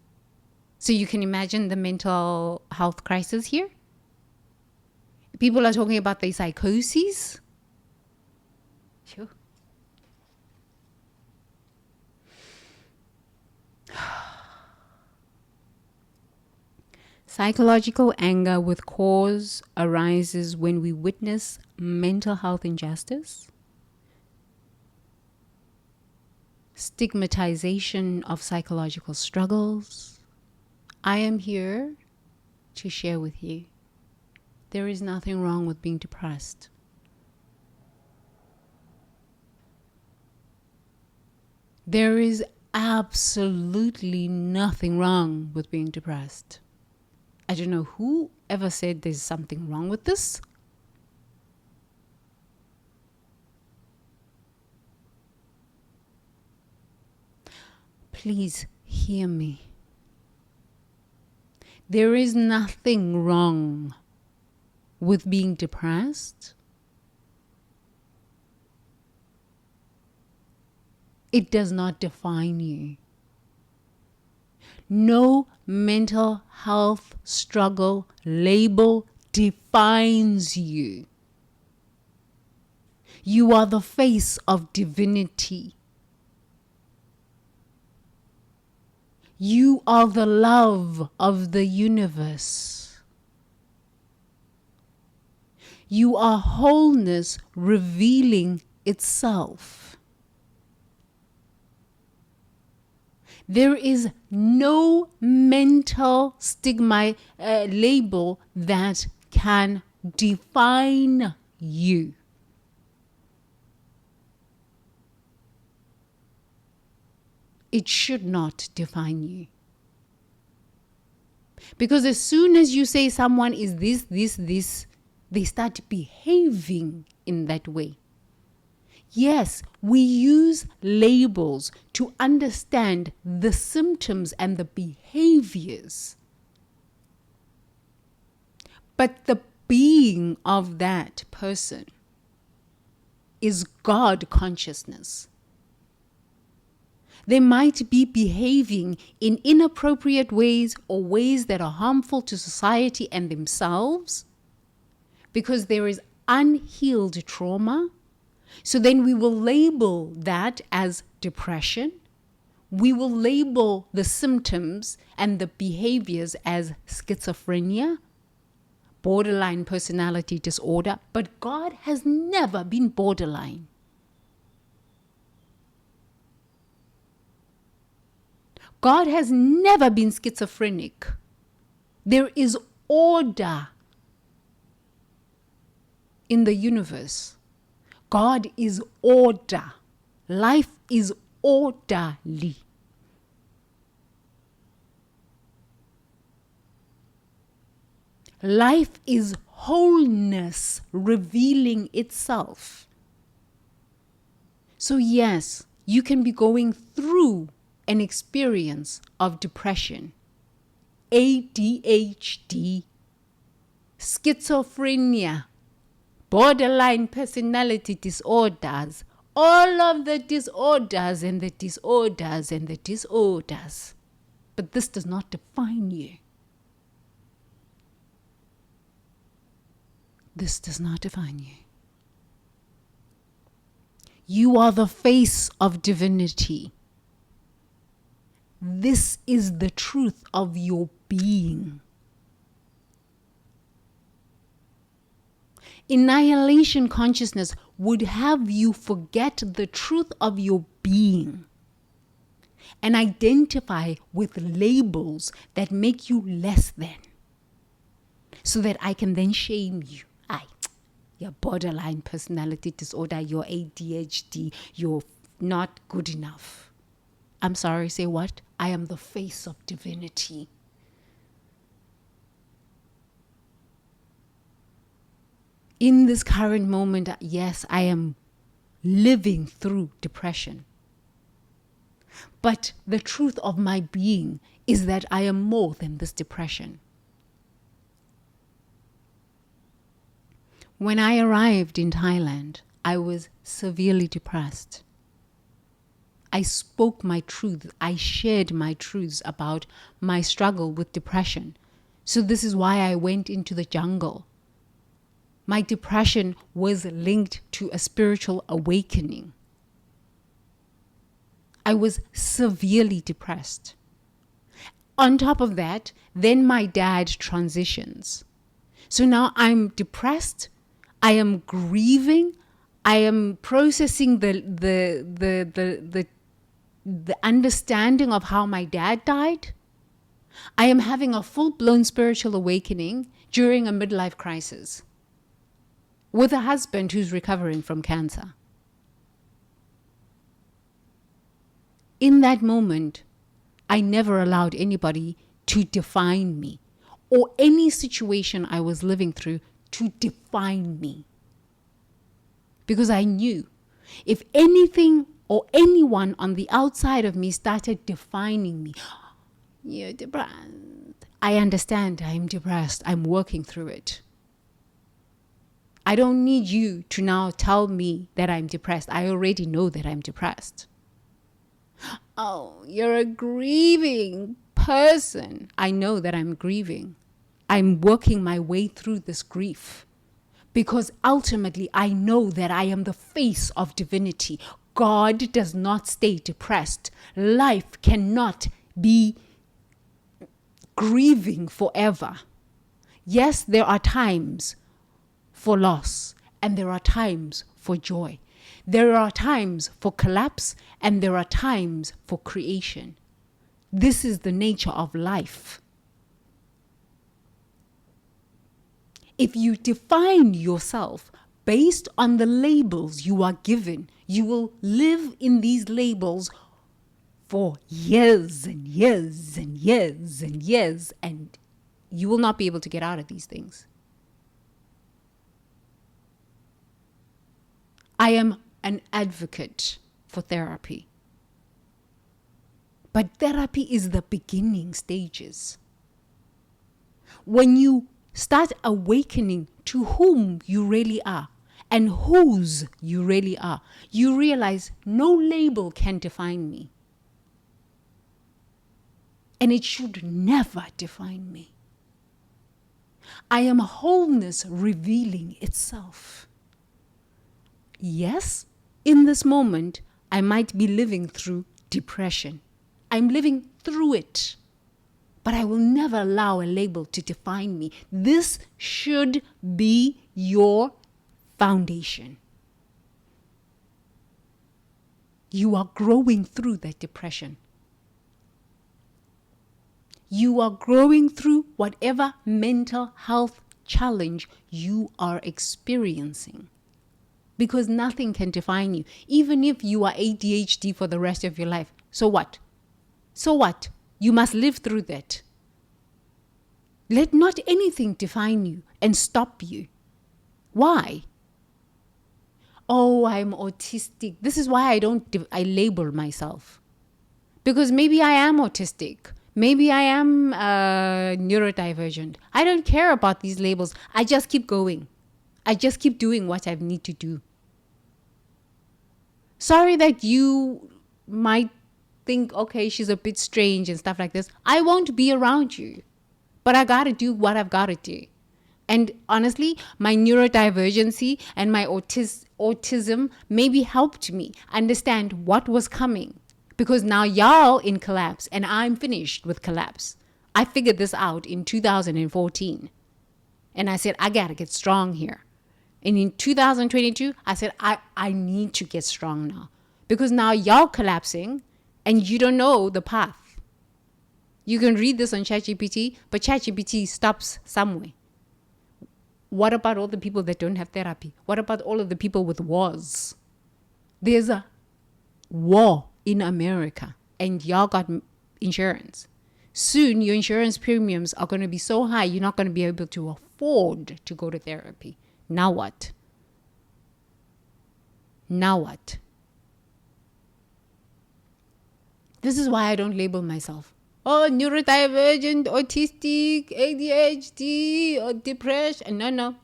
So you can imagine the mental health crisis here. People are talking about the psychoses. Sure. Psychological anger with cause arises when we witness mental health injustice, stigmatization of psychological struggles. I am here to share with you. There is nothing wrong with being depressed. There is absolutely nothing wrong with being depressed. I don't know who ever said there's something wrong with this. Please hear me. There is nothing wrong with being depressed. It does not define you. No mental health struggle label defines you. You are the face of divinity. You are the love of the universe. You are wholeness revealing itself. There is no mental stigma label that can define you. It should not define you. Because as soon as you say someone is this, they start behaving in that way. Yes, we use labels to understand the symptoms and the behaviors. But the being of that person is God consciousness. They might be behaving in inappropriate ways or ways that are harmful to society and themselves because there is unhealed trauma. So then we will label that as depression. We will label the symptoms and the behaviors as schizophrenia, borderline personality disorder. But God has never been borderline. God has never been schizophrenic. There is order in the universe. God is order. Life is orderly. Life is wholeness revealing itself. So yes, you can be going through an experience of depression, ADHD, schizophrenia, borderline personality disorders, all of the disorders and the disorders and the disorders. But this does not define you. This does not define you. You are the face of divinity. This is the truth of your being. Annihilation consciousness would have you forget the truth of your being and identify with labels that make you less than, so that I can then shame you. Your borderline personality disorder, your ADHD, you're not good enough. I'm sorry, say what? I am the face of divinity. In this current moment, yes, I am living through depression. But the truth of my being is that I am more than this depression. When I arrived in Thailand, I was severely depressed. I spoke my truth. I shared my truths about my struggle with depression. So this is why I went into the jungle. My depression was linked to a spiritual awakening. I was severely depressed. On top of that, then my dad transitions. So now I'm depressed. I am grieving. I am processing the understanding of how my dad died. I am having a full-blown spiritual awakening during a midlife crisis with a husband who's recovering from cancer. In that moment, I never allowed anybody to define me or any situation I was living through to define me. Because I knew if anything or anyone on the outside of me started defining me. You're depressed. I understand I'm depressed. I'm working through it. I don't need you to now tell me that I'm depressed. I already know that I'm depressed. Oh, you're a grieving person. I know that I'm grieving. I'm working my way through this grief because ultimately I know that I am the face of divinity. God does not stay depressed. Life cannot be grieving forever. Yes, there are times for loss and there are times for joy. There are times for collapse and there are times for creation. This is the nature of life. If you define yourself based on the labels you are given, you will live in these labels for years and years and years and years, and you will not be able to get out of these things. I am an advocate for therapy. But therapy is the beginning stages. When you start awakening to whom you really are and whose you really are, you realize no label can define me. And it should never define me. I am wholeness revealing itself. Yes, in this moment, I might be living through depression. I'm living through it. But I will never allow a label to define me. This should be your foundation. You are growing through that depression. You are growing through whatever mental health challenge you are experiencing. Because nothing can define you. Even if you are ADHD for the rest of your life. So what? So what? You must live through that. Let not anything define you and stop you. Why? Oh, I'm autistic. This is why I label myself. Because maybe I am autistic. Maybe I am neurodivergent. I don't care about these labels. I just keep going. I just keep doing what I need to do. Sorry that you might think, okay, she's a bit strange and stuff like this. I won't be around you. But I got to do what I've got to do. And honestly, my neurodivergency and my autism maybe helped me understand what was coming. Because now y'all in collapse and I'm finished with collapse. I figured this out in 2014. And I said, I got to get strong here. And in 2022, I said, I need to get strong now. Because now y'all collapsing and you don't know the path. You can read this on ChatGPT, but ChatGPT stops somewhere. What about all the people that don't have therapy? What about all of the people with wars? There's a war in America and y'all got insurance. Soon your insurance premiums are going to be so high, you're not going to be able to afford to go to therapy. Now what? Now what? This is why I don't label myself. Oh, neurodivergent, autistic, ADHD, or depression. No.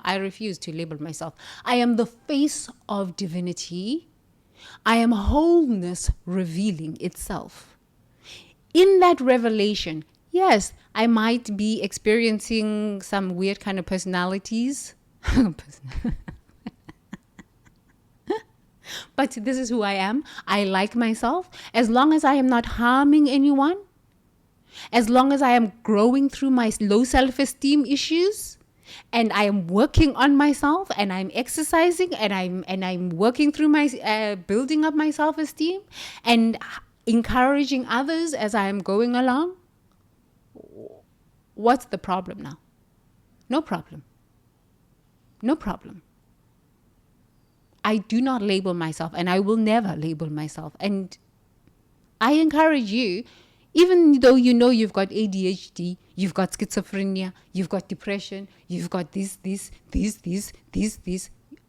I refuse to label myself. I am the face of divinity. I am wholeness revealing itself. In that revelation, yes, I might be experiencing some weird kind of personalities. But this is who I am. I like myself. As long as I am not harming anyone, as long as I am growing through my low self-esteem issues, and I am working on myself, and I'm exercising, and I'm working through my building up my self-esteem, and encouraging others as I am going along, what's the problem now? No problem. No problem. I do not label myself and I will never label myself. And I encourage you, even though you know you've got ADHD, you've got schizophrenia, you've got depression, you've got this.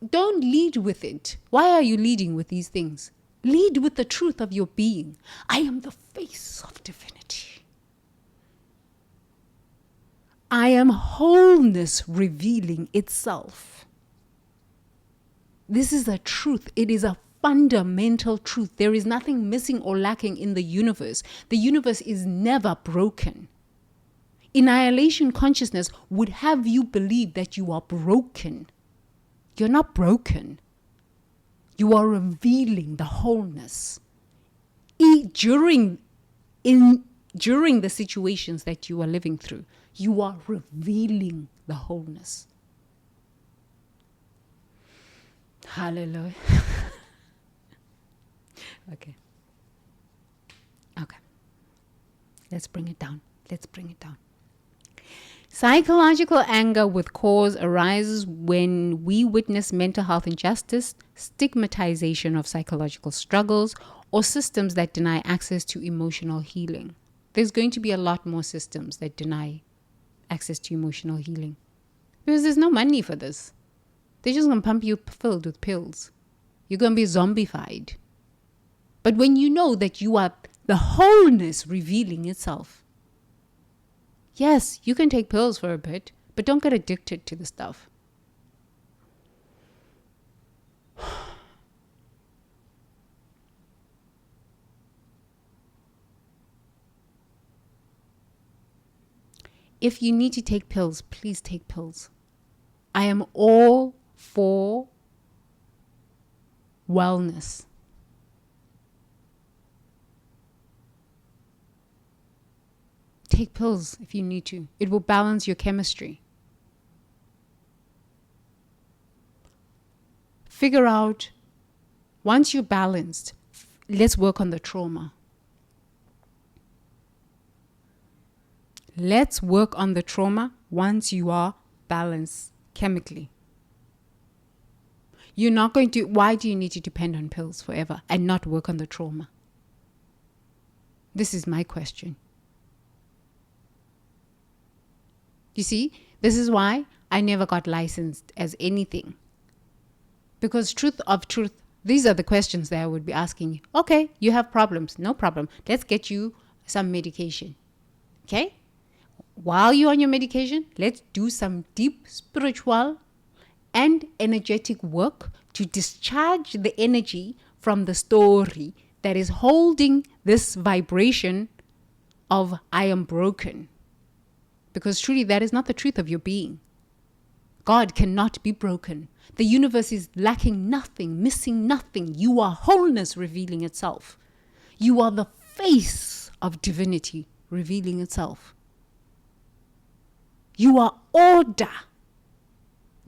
don't lead with it. Why are you leading with these things? Lead with the truth of your being. I am the face of divinity. I am wholeness revealing itself. This is a truth. It is a fundamental truth. There is nothing missing or lacking in the universe. The universe is never broken. Annihilation consciousness would have you believe that you are broken. You're not broken. You are revealing the wholeness. During the situations that you are living through, you are revealing the wholeness. Hallelujah. Okay. Let's bring it down. Psychological anger with cause arises when we witness mental health injustice, stigmatization of psychological struggles, or systems that deny access to emotional healing. There's going to be a lot more systems that deny access to emotional healing because there's no money for this. They're just going to pump you filled with pills. You're going to be zombified. But when you know that you are the wholeness revealing itself, yes, you can take pills for a bit, but don't get addicted to the stuff. If you need to take pills, please take pills. I am all for wellness. Take pills if you need to. It will balance your chemistry. Figure out, once you're balanced, let's work on the trauma. Let's work on the trauma once you are balanced chemically. You're not going to, why do you need to depend on pills forever and not work on the trauma? This is my question. You see, this is why I never got licensed as anything. Because truth of truth, these are the questions that I would be asking you. Okay, you have problems. No problem. Let's get you some medication. Okay? While you're on your medication, let's do some deep spiritual and energetic work to discharge the energy from the story that is holding this vibration of I am broken. Because truly that is not the truth of your being. God cannot be broken. The universe is lacking nothing, missing nothing. You are wholeness revealing itself. You are the face of divinity revealing itself. You are order.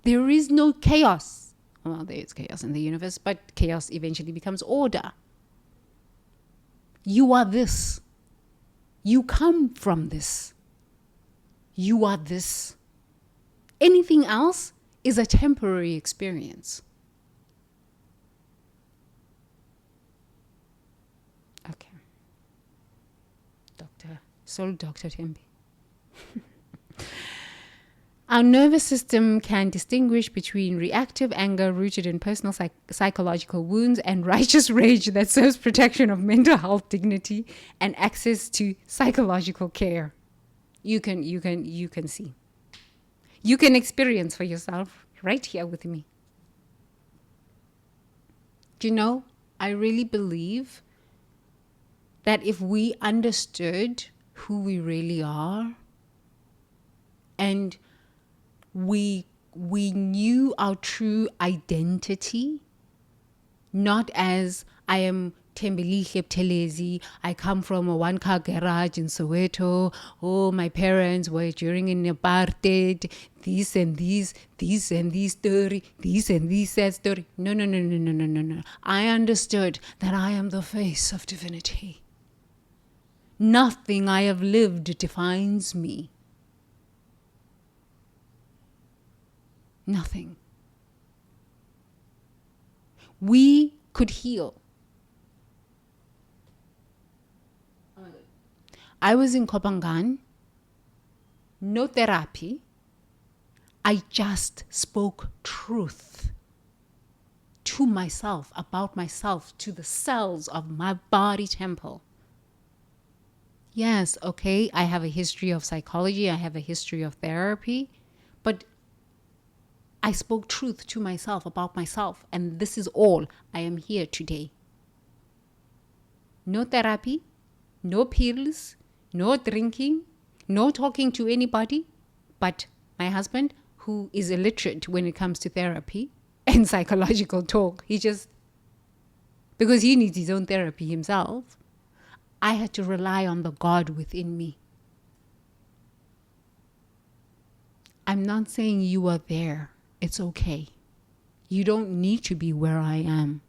There is no chaos. Well, there is chaos in the universe, but chaos eventually becomes order. You are this. You come from this. You are this. Anything else is a temporary experience. Okay. Dr. Tembi. Our nervous system can distinguish between reactive anger rooted in personal psychological wounds and righteous rage that serves protection of mental health dignity and access to psychological care. You can see. You can experience for yourself right here with me. Do you know, I really believe that if we understood who we really are and we knew our true identity, not as I am Tembelihle Buthelezi, I come from a one-car garage in Soweto, oh, my parents were during an apartheid, these and these story, these and these sad story. No. I understood that I am the face of divinity. Nothing I have lived defines me. Nothing. We could heal. I was in Kopangan, no therapy. I just spoke truth. to myself, about myself, to the cells of my body temple. Yes, okay, I have a history of psychology, I have a history of therapy, but I spoke truth to myself about myself, and this is all. I am here today. No therapy, no pills, no drinking, no talking to anybody but my husband, who is illiterate when it comes to therapy and psychological talk. Because he needs his own therapy himself, I had to rely on the God within me. I'm not saying you are there. It's okay. You don't need to be where I am.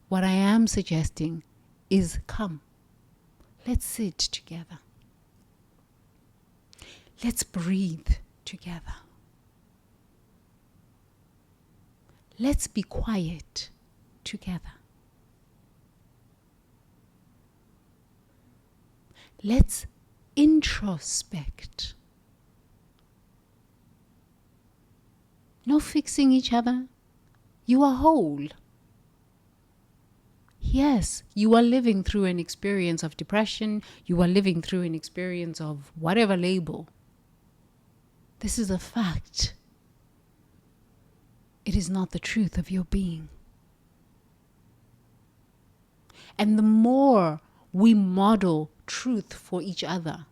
What I am suggesting is come. Let's sit together. Let's breathe together. Let's be quiet together. Let's introspect. No fixing each other. You are whole. Yes, you are living through an experience of depression. You are living through an experience of whatever label. This is a fact. It is not the truth of your being. And the more we model truth for each other,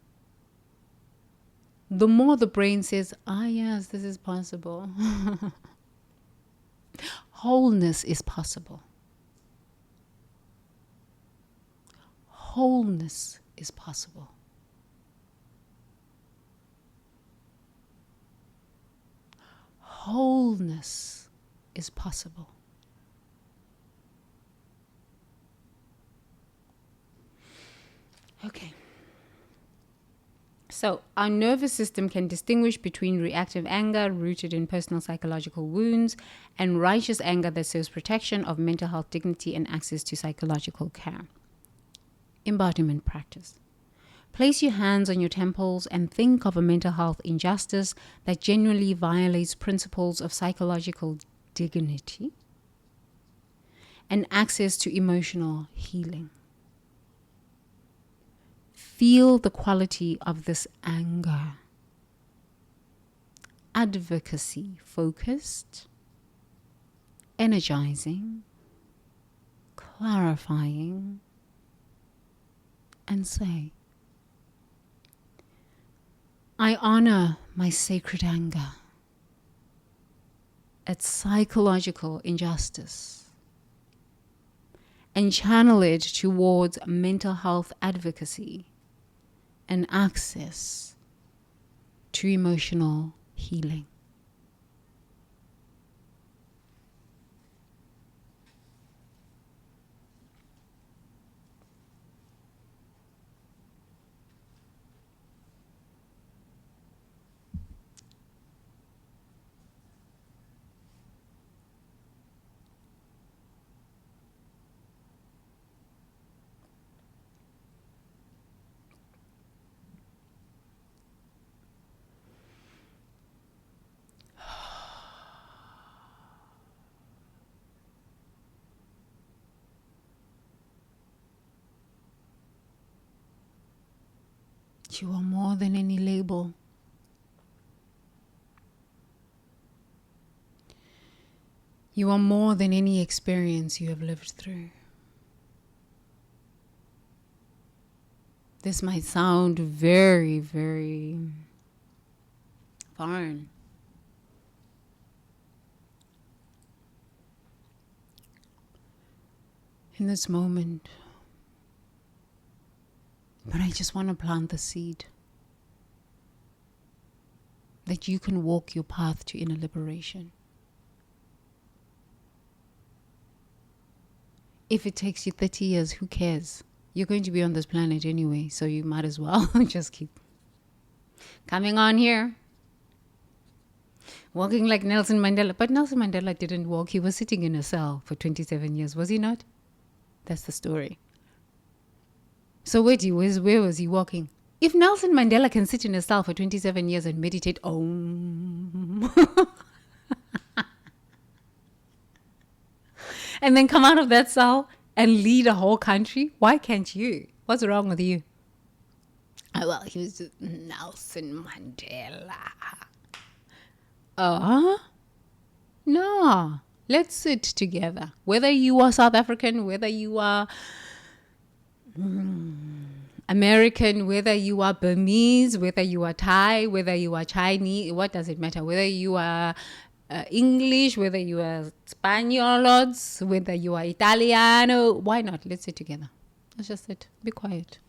the more the brain says, yes, this is possible. Wholeness is possible. Wholeness is possible. Wholeness is possible. Okay. So our nervous system can distinguish between reactive anger rooted in personal psychological wounds and righteous anger that serves protection of mental health dignity and access to psychological care. Embodiment practice. Place your hands on your temples and think of a mental health injustice that genuinely violates principles of psychological dignity and access to emotional healing. Feel the quality of this anger. Advocacy focused, energizing, clarifying, and say, I honor my sacred anger at psychological injustice and channel it towards mental health advocacy and access to emotional healing. You are more than any label. You are more than any experience you have lived through. This might sound very, very foreign. In this moment, but I just want to plant the seed that you can walk your path to inner liberation. If it takes you 30 years, who cares? You're going to be on this planet anyway, so you might as well just keep coming on here. Walking like Nelson Mandela. But Nelson Mandela didn't walk. He was sitting in a cell for 27 years, was he not? That's the story. So where was he walking? If Nelson Mandela can sit in a cell for 27 years and meditate, and then come out of that cell and lead a whole country? Why can't you? What's wrong with you? Oh, well, he was just Nelson Mandela. No. Let's sit together. Whether you are South African, whether you are American, whether you are Burmese, whether you are Thai, whether you are Chinese, what does it matter? Whether you are English, whether you are Spaniards, whether you are Italiano, why not? Let's sit together. Let's just sit. Be quiet.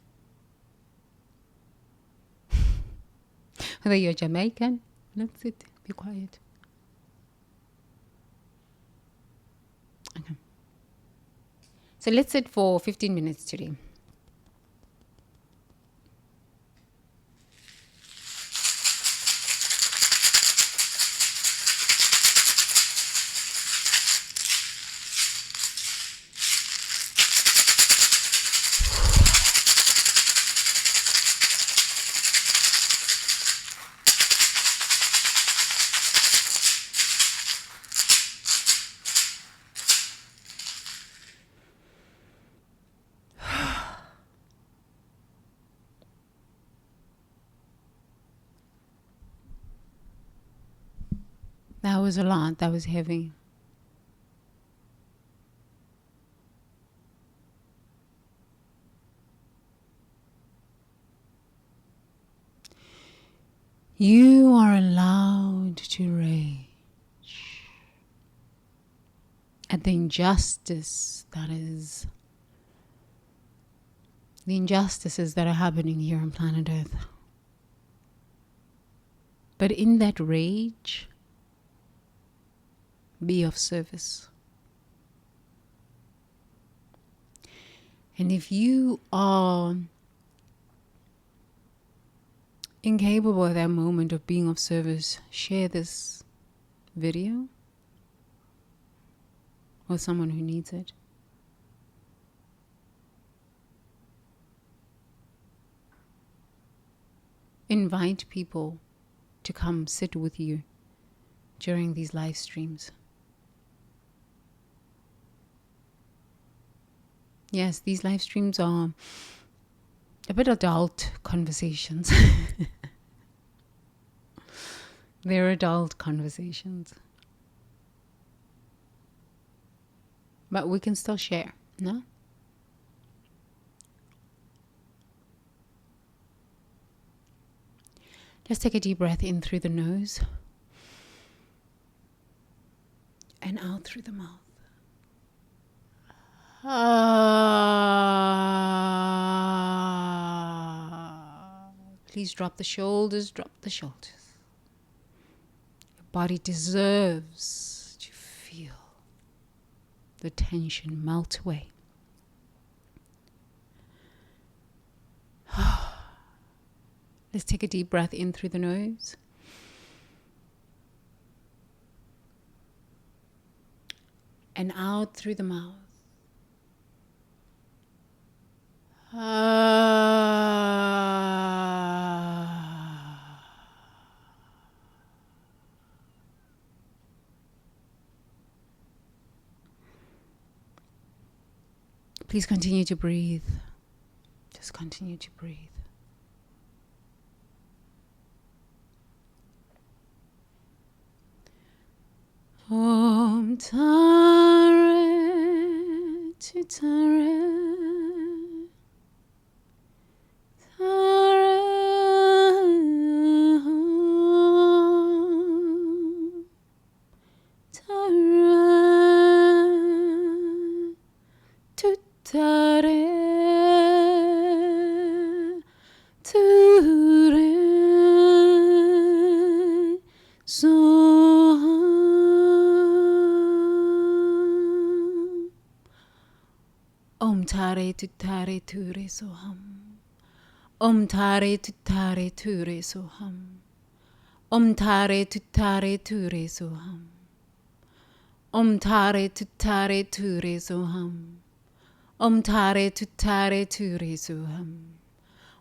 Whether you're Jamaican, let's sit. Be quiet. Okay. So let's sit for 15 minutes today. That was a lot. That was heavy. You are allowed to rage at the injustices that are happening here on planet Earth. But in that rage, be of service. And if you are incapable at that moment of being of service, share this video with someone who needs it. Invite people to come sit with you during these live streams. Yes, these live streams are a bit adult conversations. They're adult conversations. But we can still share, no? Just take a deep breath in through the nose and out through the mouth. Please drop the shoulders, drop the shoulders. Your body deserves to feel the tension melt away. Let's take a deep breath in through the nose. And out through the mouth. Please continue to breathe. Just continue to breathe. Om Tare to Tare. Om Tare tu Tare Ture Soham. Om Tare tu Tare Ture Soham. Om Tare tu Tare Ture Soham. Om Tare tu Tare Ture Soham. Om Tare tu Tare Ture Soham.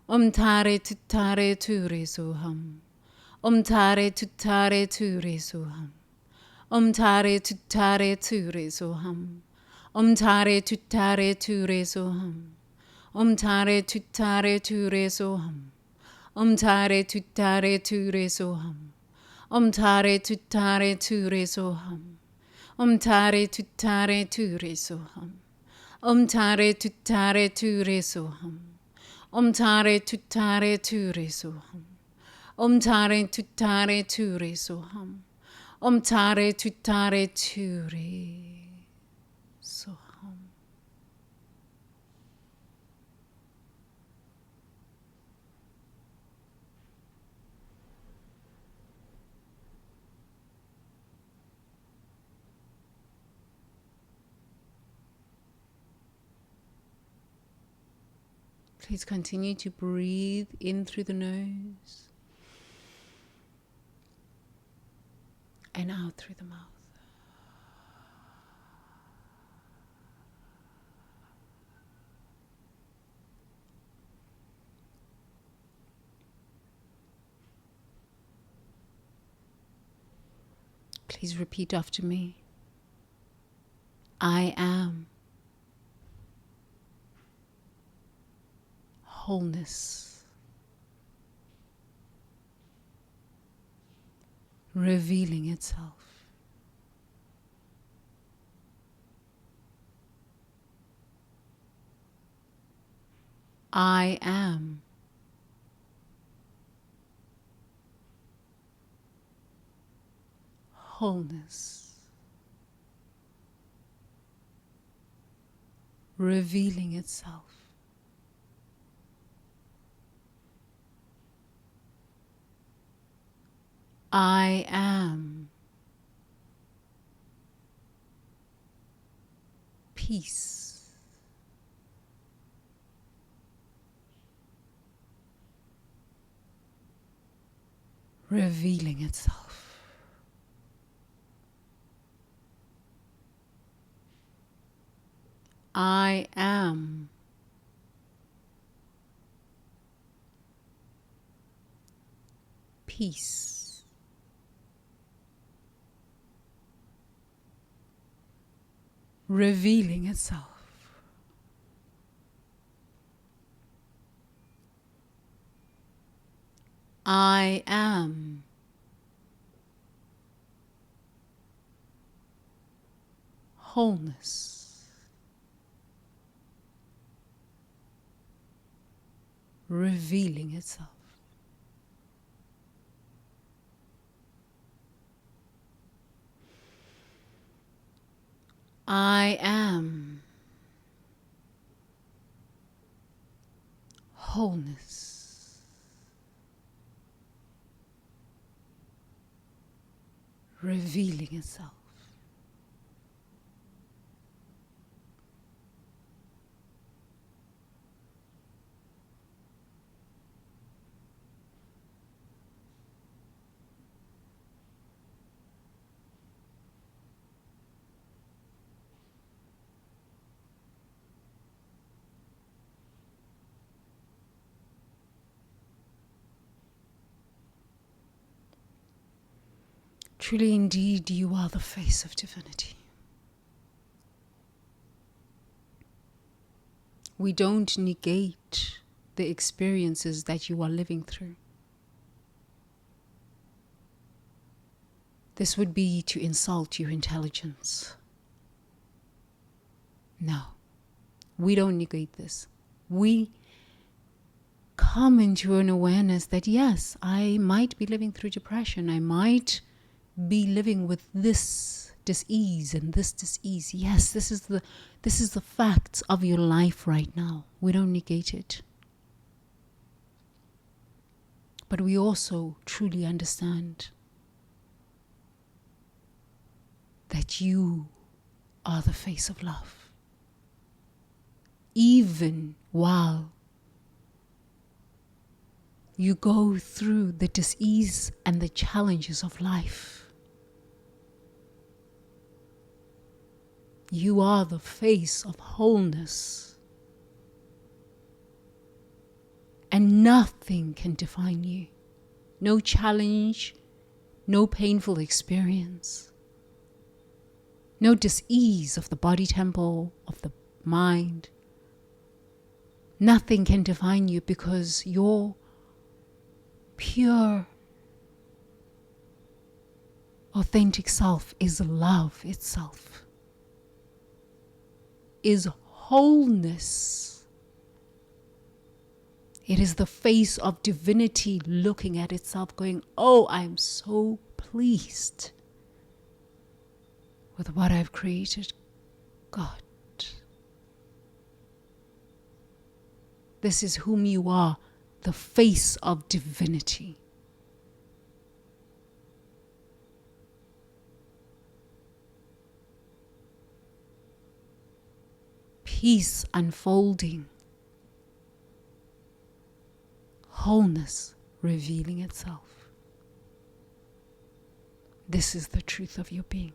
Om Tare tu Tare Ture Soham. Om Tare tu Tare Ture Soham. Om Tare tu Tare Ture Soham. Tare tutare ture soham. Tare tutare ture soham. Tare tutare ture soham. Tare tutare ture soham. Tare tutare ture soham. Tare tutare ture soham. Tare tutare ture soham. Tare tutare ture soham. Tare tutare ture soham. Please continue to breathe in through the nose and out through the mouth. Please repeat after me. I am wholeness, revealing itself. I am wholeness, revealing itself. I am peace, revealing itself. I am peace, revealing itself. I am wholeness, revealing itself. I am wholeness, revealing itself. Truly, indeed, you are the face of divinity. We don't negate the experiences that you are living through. This would be to insult your intelligence. No, we don't negate this. We come into an awareness that yes, I might be living through depression. I might be living with this dis-ease and this dis-ease. Yes, this is the facts of your life right now. We don't negate it. But we also truly understand that you are the face of love. Even while you go through the dis-ease and the challenges of life, you are the face of wholeness. And nothing can define you. No challenge, no painful experience no dis-ease of the body temple, of the mind. Nothing can define you because your pure, authentic self is love itself, is wholeness. It is the face of divinity looking at itself going, oh, I'm so pleased with what I've created. God, this is whom you are, the face of divinity. Peace unfolding, wholeness revealing itself. This is the truth of your being.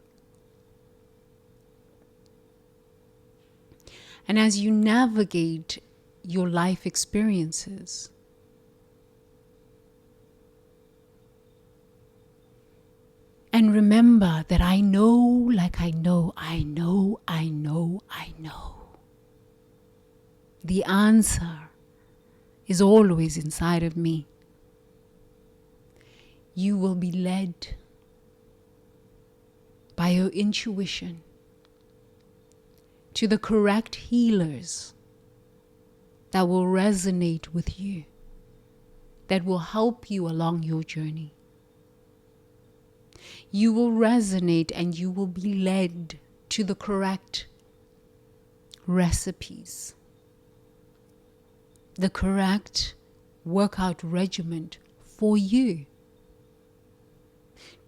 And as you navigate your life experiences, and remember that I know, like I know. The answer is always inside of me. You will be led by your intuition to the correct healers that will resonate with you, that will help you along your journey. You will resonate and you will be led to the correct recipes, the correct workout regimen for you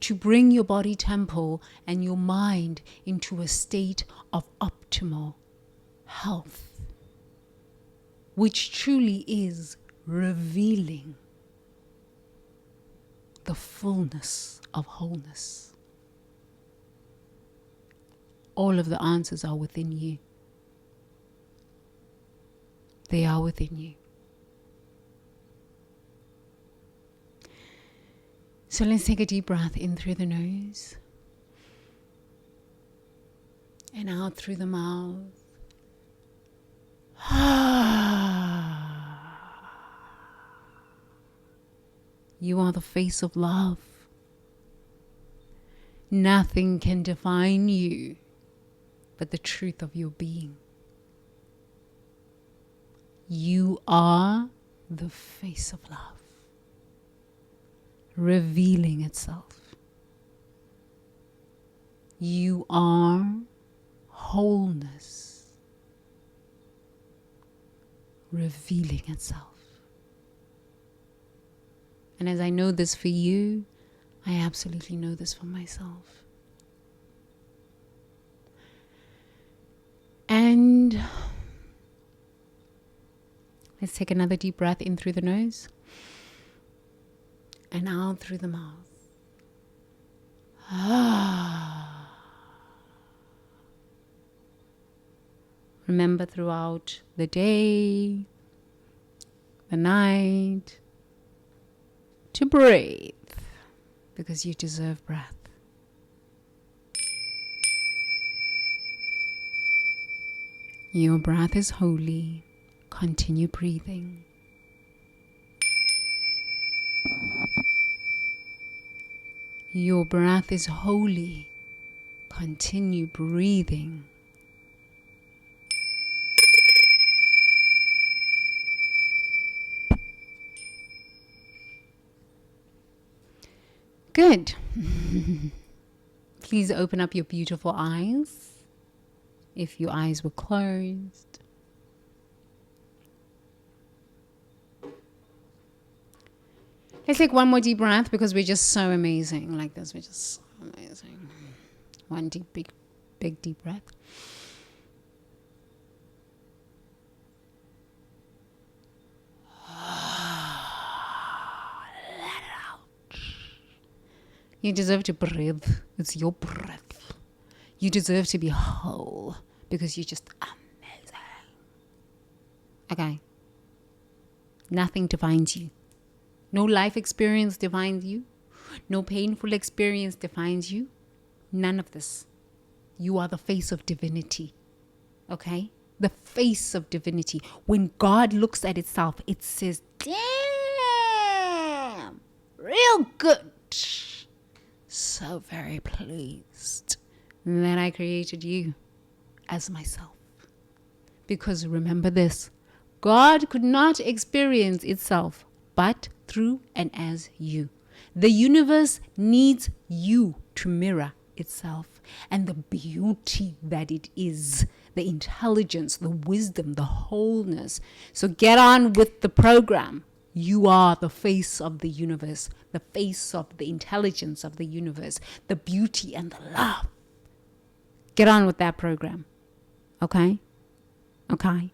to bring your body temple and your mind into a state of optimal health, which truly is revealing the fullness of wholeness. All of the answers are within you. They are within you. So let's take a deep breath in through the nose and out through the mouth. You are the face of love. Nothing can define you but the truth of your being. You are the face of love, revealing itself. You are wholeness, revealing itself. And as I know this for you, I absolutely know this for myself. And let's take another deep breath in through the nose and out through the mouth. Remember throughout the day, the night, to breathe, because you deserve breath. Your breath is holy. Continue breathing. Your breath is holy. Continue breathing. Good. Please open up your beautiful eyes if your eyes were closed. Let's take one more deep breath because we're just so amazing like this. We're just so amazing. One big deep breath. You deserve to breathe. It's your breath. You deserve to be whole because you're just amazing. Okay. Nothing defines you. No life experience defines you. No painful experience defines you. None of this. You are the face of divinity. Okay? The face of divinity. When God looks at itself, it says, damn, real good. So very pleased that I created you as myself. Because remember this, God could not experience itself but through and as you. The universe needs you to mirror itself, and the beauty that it is, the intelligence, the wisdom, the wholeness. So get on with the program. You are the face of the universe, the face of the intelligence of the universe, the beauty and the love. Get on with that program. Okay? Okay?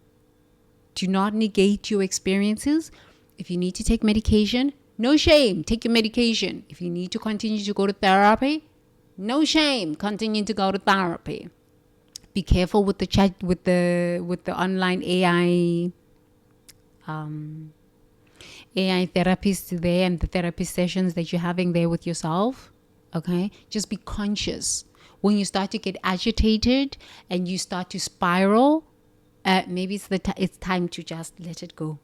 Do not negate your experiences. If you need to take medication, no shame. Take your medication. If you need to continue to go to therapy, no shame. Continue to go to therapy. Be careful with the chat, with the online AI therapists there and the therapy sessions that you're having there with yourself. Okay? Just be conscious. When you start to get agitated and you start to spiral, maybe it's time to just let it go.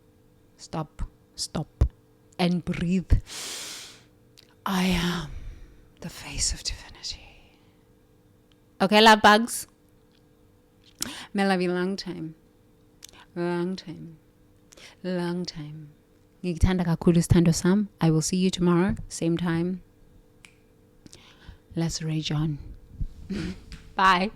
Stop, and breathe. I am the face of divinity. Okay, love bugs. May love you long time. Ngikuthanda kakhulu sithando sam. I will see you tomorrow, same time. Let's rage on. Bye.